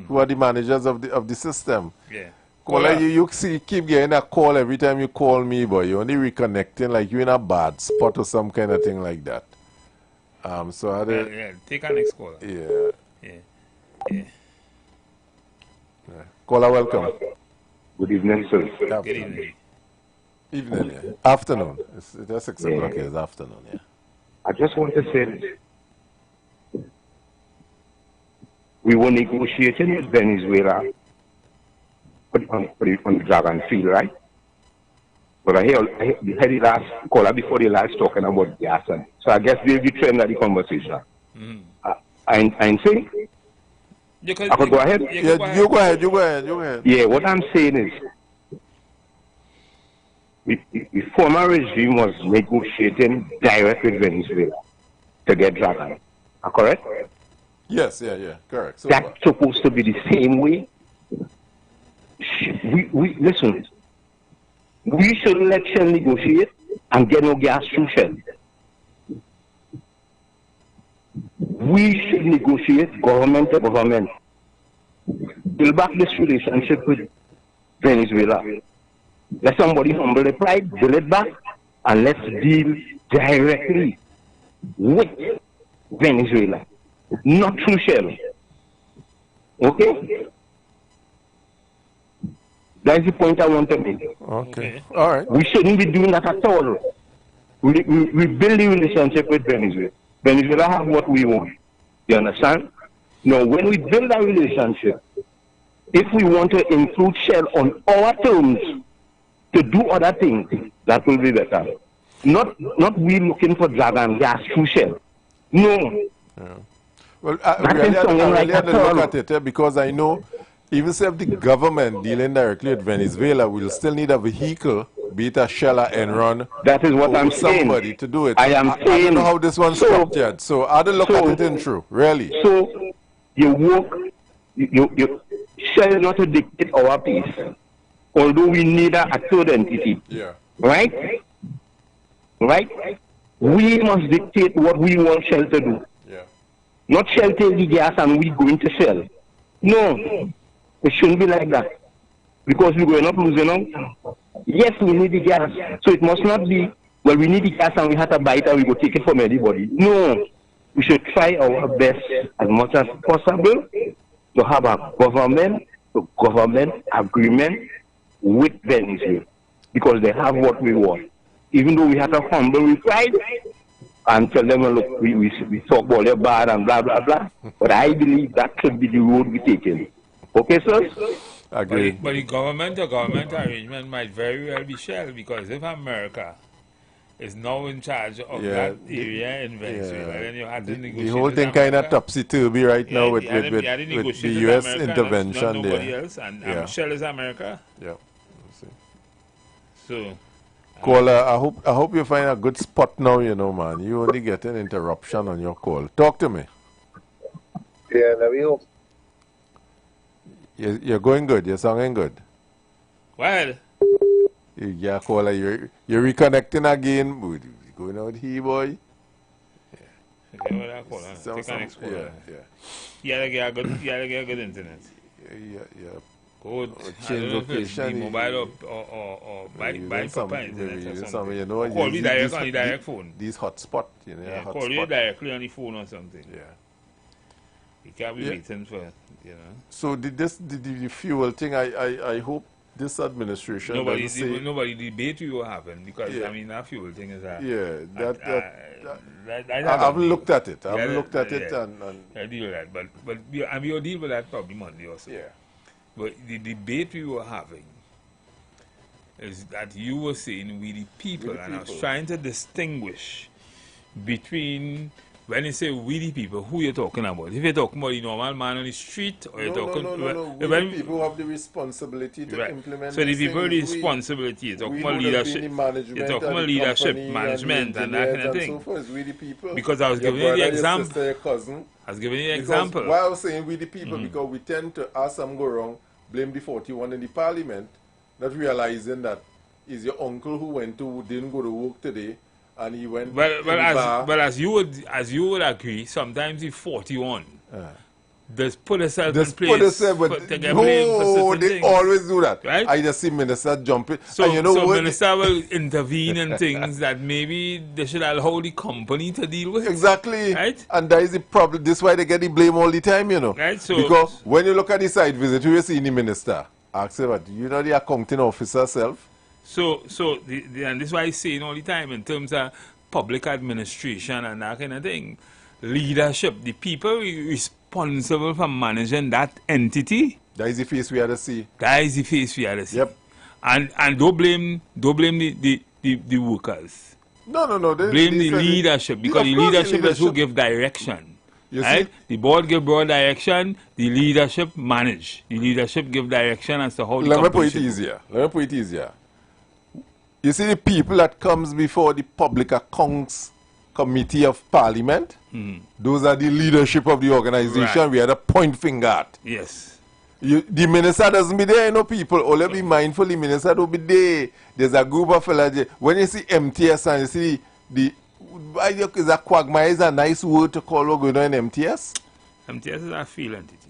who are the managers of the system. Yeah. Caller, you keep getting a call every time you call me, but you're only reconnecting like you're in a bad spot or some kind of thing like that. So I take our next caller. Yeah. Caller, welcome. Good evening, sir. Good evening. Evening, yeah. Afternoon. It's 6 o'clock here. It's afternoon, yeah. I just want to say this. We were negotiating with Venezuela on the Dragon Field, right? But I heard the last caller before the last talking about gas. So I guess they'll be trend of the conversation. I'm saying, I could go ahead? You go ahead. Yeah, what I'm saying is, the former regime was negotiating direct with Venezuela to get Dragon. Correct? Yes, yeah, correct. So that's supposed to be the same way. We listen. We should let Shell negotiate and get no gas through Shell. We should negotiate government to government. Build back this relationship with Venezuela. Let somebody humble the pride, build it back, and let's deal directly with Venezuela, not through Shell. Okay? That's the point I want to make. Okay. All right. We shouldn't be doing that at all. We build the relationship with Venezuela. Venezuela have what we want. You understand? Now, when we build a relationship, if we want to include Shell on our terms to do other things, that will be better. Not we looking for Dragon gas through Shell. No. Yeah. Well, I really had to look at it because I know even if the government dealing directly with Venezuela will still need a vehicle, be it a Shell or Enron. That is what I'm saying. Somebody to do it. I don't know how this one's structured. So I had to look at it in true, really. So you work, you Shell not to dictate our piece. Although we need a third entity. Yeah. Right? Right? We must dictate what we want Shell to do. Yeah. Not Shell take the gas and we go into Shell. No. It shouldn't be like that. Because we're going up losing out. Yes, we need the gas. So it must not be, well, we need the gas and we have to buy it and we go take it from anybody. No. We should try our best as much as possible to have a government agreement with Venezuela. Because they have what we want. Even though we have to humble with pride and tell them, look, we talk about their bad and blah, blah, blah. But I believe that should be the road we take in. Okay, sir? Agree. But the government arrangement might very well be Shell, because if America is now in charge of that area in Venezuela, then you have to negotiate. The whole thing kind of topsy-turvy right now with the U.S. intervention nobody there. Else, and Shell is America. Yeah. So, caller, I hope you find a good spot now, you know, man. You only get an interruption on your call. Talk to me. Yeah, let me hope. You're going good. You're sounding good. Well. Yeah, caller, you're reconnecting again. Going out here, boy. Okay, well, that caller. Take our next caller. You gotta get a good internet. Yeah. Good. Change location. The mobile or buy proper internet or something. You know, call me direct on the direct phone. These hotspot, you know. Call you directly on the phone or something. Yeah. You can't be waiting for, you know. So the fuel thing, I hope this administration nobody debate we will happen, because I mean that fuel thing is I haven't looked at it. I haven't looked at it and I deal with that. But we'll deal with that probably Monday also. Yeah. But the debate we were having is that you were saying we the people, and I was trying to distinguish between When you say we the people, who you talking about? If you're talking about the normal man on the street, or you're talking... No. We the people who have the responsibility to implement. So the people with the responsibility, you're talking about leadership. You're talking about leadership, management, and that kind of thing. So forth, we the people. Because I was giving you the example. Your sister, your cousin. I was giving you the example. Why I was saying we the people, because we tend to, as some go wrong, blame the 41 in the parliament, not realizing that is your uncle who didn't go to work today, and he went as you would agree, sometimes the 41 just put herself in place to get blamed for certain they things. Always do that, right? I just see minister jumping, so, and you know so what? minister will intervene in things that maybe they should allow the company to deal with. Exactly, right? And that is the problem. This is why they get the blame all the time, you know. Right. So because when you look at the site visit, you see the minister ask him, "What you know the accounting officer self?" So and this is why I say all the time in terms of public administration and that kind of thing, leadership, the people responsible for managing that entity. That is the face we had to see. That is the face we had to see. Yep. And don't blame the workers. No. Blame the leadership, because the leadership is who give direction. You right? see? The board give broad direction, the leadership manage. The leadership give direction as to how the Let me company put it easier. You see the people that comes before the Public Accounts Committee of Parliament, those are the leadership of the organization. Right. We had a point finger at. Yes. The minister doesn't be there, you know, people. Only be mindful, the minister don't be there. There's a group of fellas there. When you see MTS and you see is a quagmire is a nice word to call what going on in MTS? MTS is a field entity.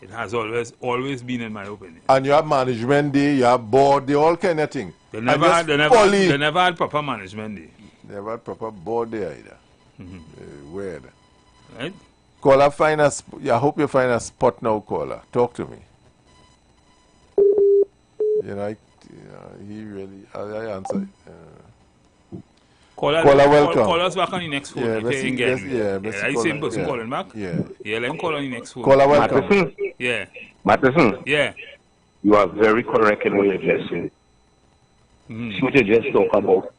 It has always been, in my opinion. And you have management day, you have board day, all kind of thing. They never had proper management day. Never had proper board day either. Weird. Right? Caller, I hope you find a spot now, caller. Talk to me. He really, I answer. Caller, welcome. Call us back on the next phone. Yeah, are you same person calling back? Yeah. Yeah, let him call on the next phone. Caller, welcome. Matheson. Yeah. Matheson. Yeah. You are very correct in what you just said. See what you just talk about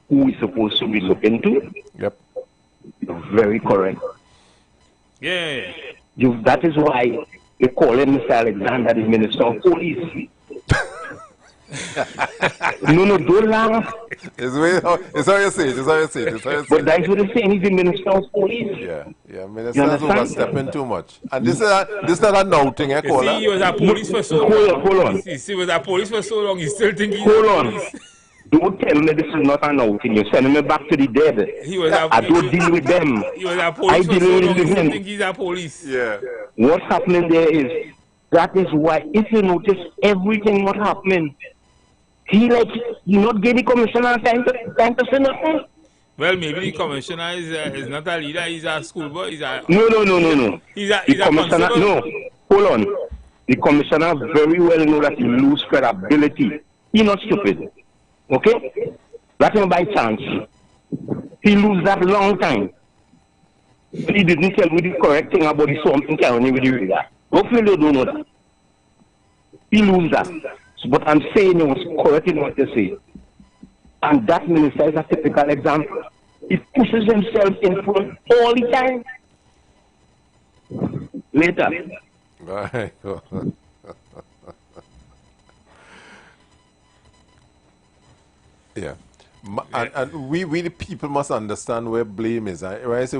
who we're supposed to be looking to? Yep. You're very correct. Yeah. That is why they call him Mr. Alexander, the Minister of Police. No, don't laugh. It's how you say it. But that's what they're saying. He's the Minister of Police. Yeah. Minister's overstepping too much. And this is not a now thing, caller. See, he was a police for so long. Hold on. He was a police for so long. He still think he's Hold a on. police. Don't tell me this is not a now thing. You're sending me back to the dead. I don't deal with them. He was a police for so long. He still think he's a police. Yeah. What's happening there is, that is why, if you notice everything what happening, he not give the commissioner time to say nothing. Well, maybe the commissioner is not a leader. He's a schoolboy. No. He's a commissioner. constable. No, hold on. The commissioner very well know that he lose credibility. He not stupid. Okay? That's not by chance. He lose that long time. But he didn't tell me the correct thing about the something carrying with the reader. Hopefully you don't know that. He lose that. But I'm saying it was correct in what they say. And that minister is a typical example. He pushes himself in front all the time. Later. Right. Yeah. And we the people must understand where blame is. When I say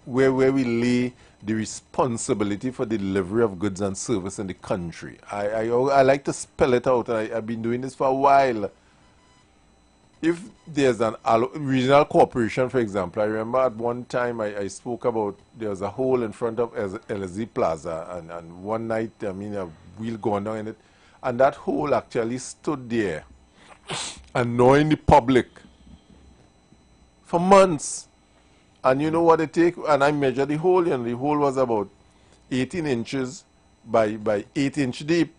where we lay the responsibility for the delivery of goods and service in the country. I like to spell it out, and I've been doing this for a while. If there's an regional corporation, for example, I remember at one time I spoke about there was a hole in front of LZ Plaza, and one night, a wheel going down in it, and that hole actually stood there, annoying the public for months. And you know what it takes? And I measured the hole, and the hole was about 18 inches by 8 inch deep.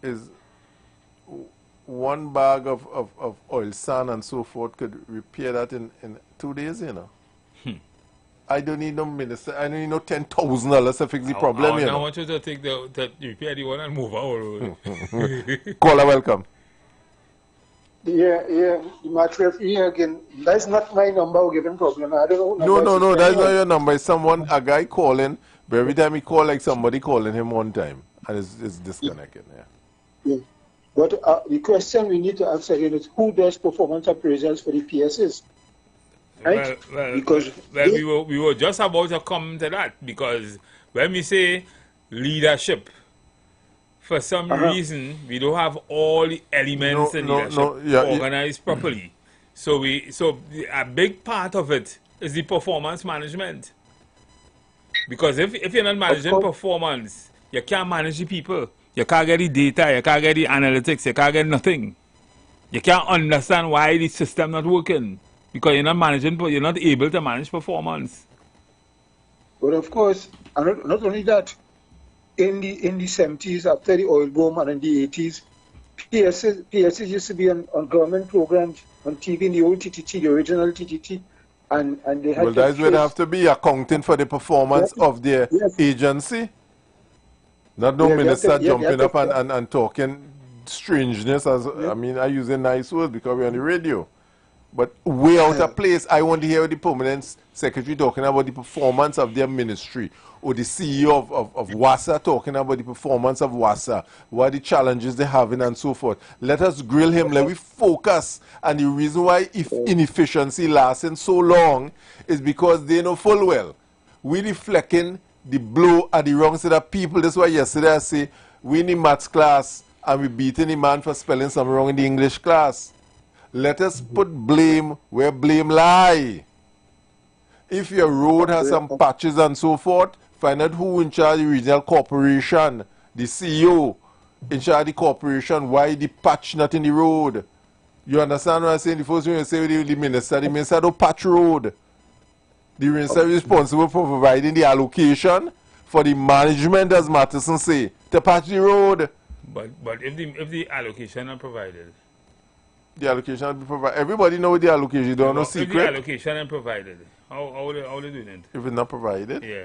Is one bag of oil sand and so forth could repair that in 2 days, you know. I don't need no minister. I don't need no $10,000 to fix the problem, you know. I want you to take the repair the one and move out. Caller, welcome. Yeah, Match referee again. That's not my number given problem. I don't know. No, that's not your number. It's a guy calling, but every time he call, like somebody calling him one time, and it's disconnected. Yeah. But the question we need to answer here is who does performance appraisals for the PSs? Right? We were just about to come to that, because when we say leadership, for some reason we don't have all the elements in leadership organized properly. So a big part of it is the performance management. Because if you're not managing performance, you can't manage the people. You can't get the data, you can't get the analytics, you can't get nothing. You can't understand why the system not working. Because you're not able to manage performance. But of course, not only that, in the 70s, after the oil boom, and in the 80s, PSs used to be on government programs on TV, in the old TTT, the original TTT, and they had. Well, that's where they have to be accounting for the performance of their agency. Not no minister jumping up and talking strangeness. I mean, I use a nice word because we're on the radio. But way out of place. I want to hear the permanent secretary talking about the performance of their ministry, or the CEO of WASA talking about the performance of WASA, what the challenges they're having and so forth. Let us grill him. Let me focus. And the reason why inefficiency lasting so long is because they know full well we deflecting the blow at the wrong side of people. That's why yesterday I say we in the maths class and we beating the man for spelling something wrong in the English class. Let us put blame where blame lie. If your road has some patches and so forth, find out who in charge of the regional corporation, the CEO in charge of the corporation, why the patch not in the road. You understand what I'm saying? The first thing you say with the minister don't patch road. The minister is responsible for providing the allocation for the management, as Matheson say, to patch the road. But if the allocation are provided, the allocation will be provided. Everybody know the allocation. You don't know secret. If the allocation is provided, how they doing it? If it's not provided? Yeah.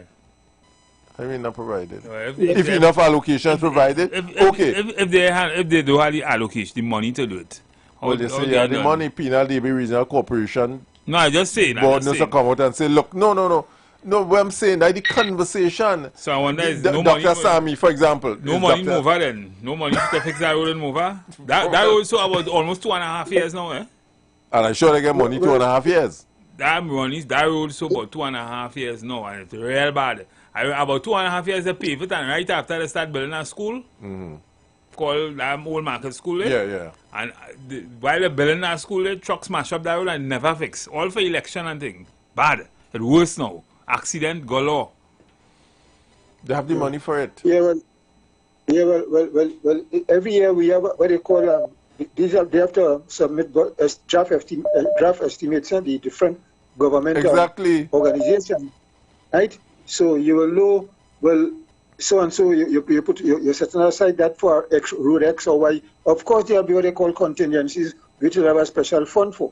I mean not provided. If enough allocation is provided, okay. If they don't have the allocation, the money to do it. Well, they say yeah, the money penal DB regional corporation. No, I just say God knows to come out and say, look, no. What I'm saying, that the conversation. So I wonder is no money. Dr. Sami, for example. No money in Mova then. No money to fix that road in Mova. That road so about almost 2.5 years now, eh? And I'm sure they get money 2.5 years. That road so about 2.5 years now, and it's real bad. About 2.5 years they pave it, and right after they start building a school, called Old Market School. Yeah. And while they're building that school, the trucks smash up that road and never fix. All for election and thing. Bad. It's worse now. Accident galore. They have the money for it. Well, every year we have what they call they have to submit draft estimates and the different governmental organizations, right? So you will know, well, so and so you put you're setting aside that for X, road X or Y. Of course, there will be what they call contingencies, which will have a special fund for,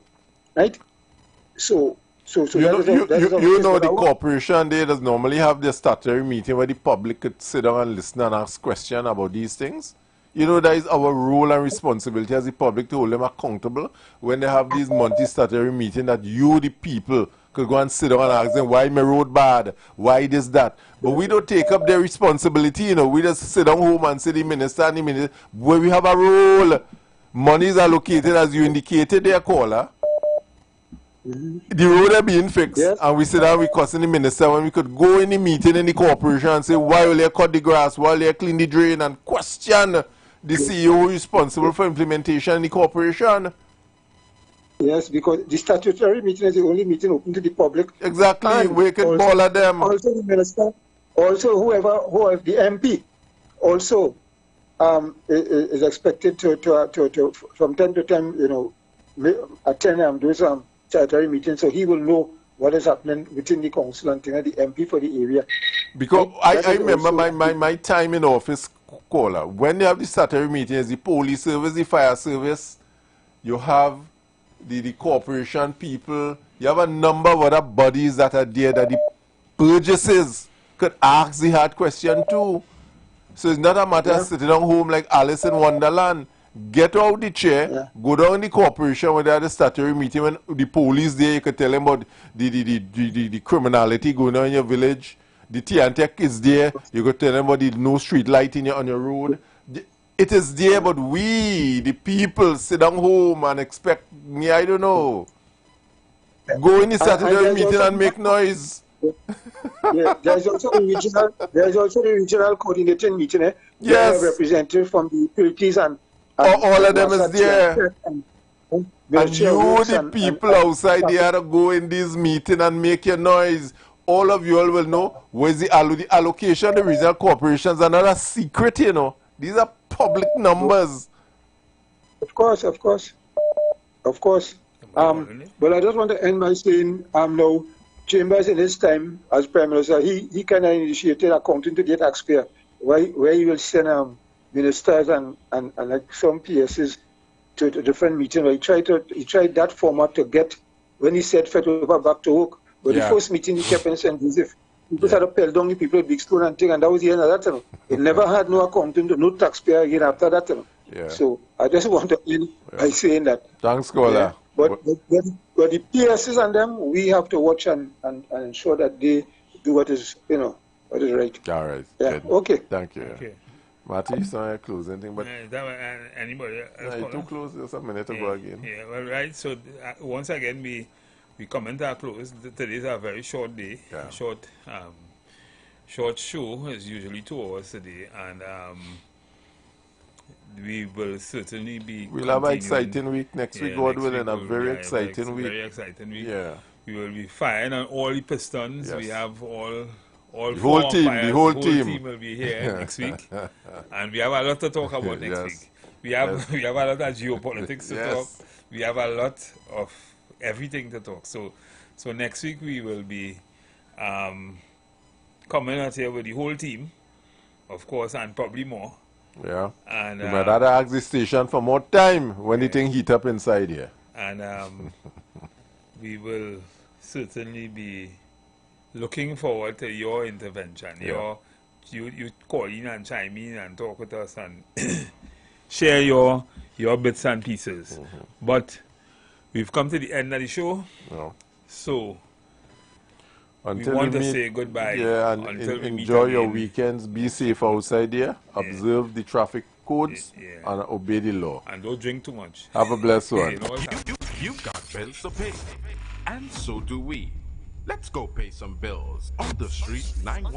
right? So you know the corporation they does normally have their statutory meeting where the public could sit down and listen and ask questions about these things. You know, that is our role and responsibility as the public to hold them accountable when they have these monthly statutory meetings, that you, the people, could go and sit down and ask them, why my road bad? Why this, that? But we don't take up their responsibility, you know. We just sit down home and say the minister, where we have a role. Money is allocated as you indicated there, caller. The road are being fixed, and we sit down, we cussing the minister when we could go in the meeting in the corporation and say, why will they cut the grass, why will they clean the drain, and question the CEO responsible for implementation in the corporation. Yes, because the statutory meeting is the only meeting open to the public. Exactly, we can ball at them. Also the minister, also who the MP, also is expected to from time to time, you know, attend those statutory meetings, so he will know what is happening within the council and the MP for the area. Because I remember my time in office, caller, when they have the statutory meetings, the police service, the fire service, you have the corporation people, you have a number of other bodies that are there that the burgesses could ask the hard question too. So it's not a matter of sitting at home like Alice in Wonderland. get out the chair, go down the corporation when they had a statutory meeting, when the police there, you could tell them about the criminality going on in your village. The Tiantec is there, you could tell them about the no street light on your road. It is there, but we, the people, sit down home and expect me, I don't know, go in the statutory meeting and make noise. There's also the regional coordinating meeting. Yes. There are representatives from the utilities and all of them is there. And you, the people outside there, to go in this meeting and make your noise. All of you all will know where's the allocation. The regional corporations are not a secret, you know. These are public numbers. Of course. But I just want to end by saying, now, Chambers in his time as Prime Minister, he kind of initiated accounting to the taxpayer, where he will send ministers and like some PSs to different meetings. He tried that format to get, when he said Fed back to work. But the first meeting he kept in St. Joseph, people had to pelt down the people with big stone and thing, and that was the end of that. It never had no accountant, no taxpayer again after that. So I just want to end by saying that. Thanks, Kola. But the PSs and them, we have to watch and ensure that they do what is, what is right. All right. Yeah. Good. Okay. Thank you. Okay. Marty, so I close anything, but anybody else? too close. There's a minute to go again. Yeah. Well, right. So once again, we come into our close. Today's a very short day. Yeah. Short show is usually 2 hours a day, and we will certainly be. We'll have an exciting week next week, God willing. A very exciting week. Very exciting week. Yeah. We will be firing on all the pistons. Yes. We have all the whole team. Fires. The whole team will be here next week, and we have a lot to talk about next week. We have a lot of geopolitics to talk. We have a lot of everything to talk. So next week we will be coming out here with the whole team, of course, and probably more. Yeah. And you might have to ask the station for more time when the thing heat up inside here. And we will certainly be looking forward to your intervention. You call in and chime in and talk with us and share your bits and pieces. But we've come to the end of the show. So until we want to say goodbye. Yeah, and enjoy your weekends. Be safe outside there. Observe the traffic codes and obey the law. And don't drink too much. Have a blessed one. You've got bills to pay. And so do we. Let's go pay some bills on the street 91.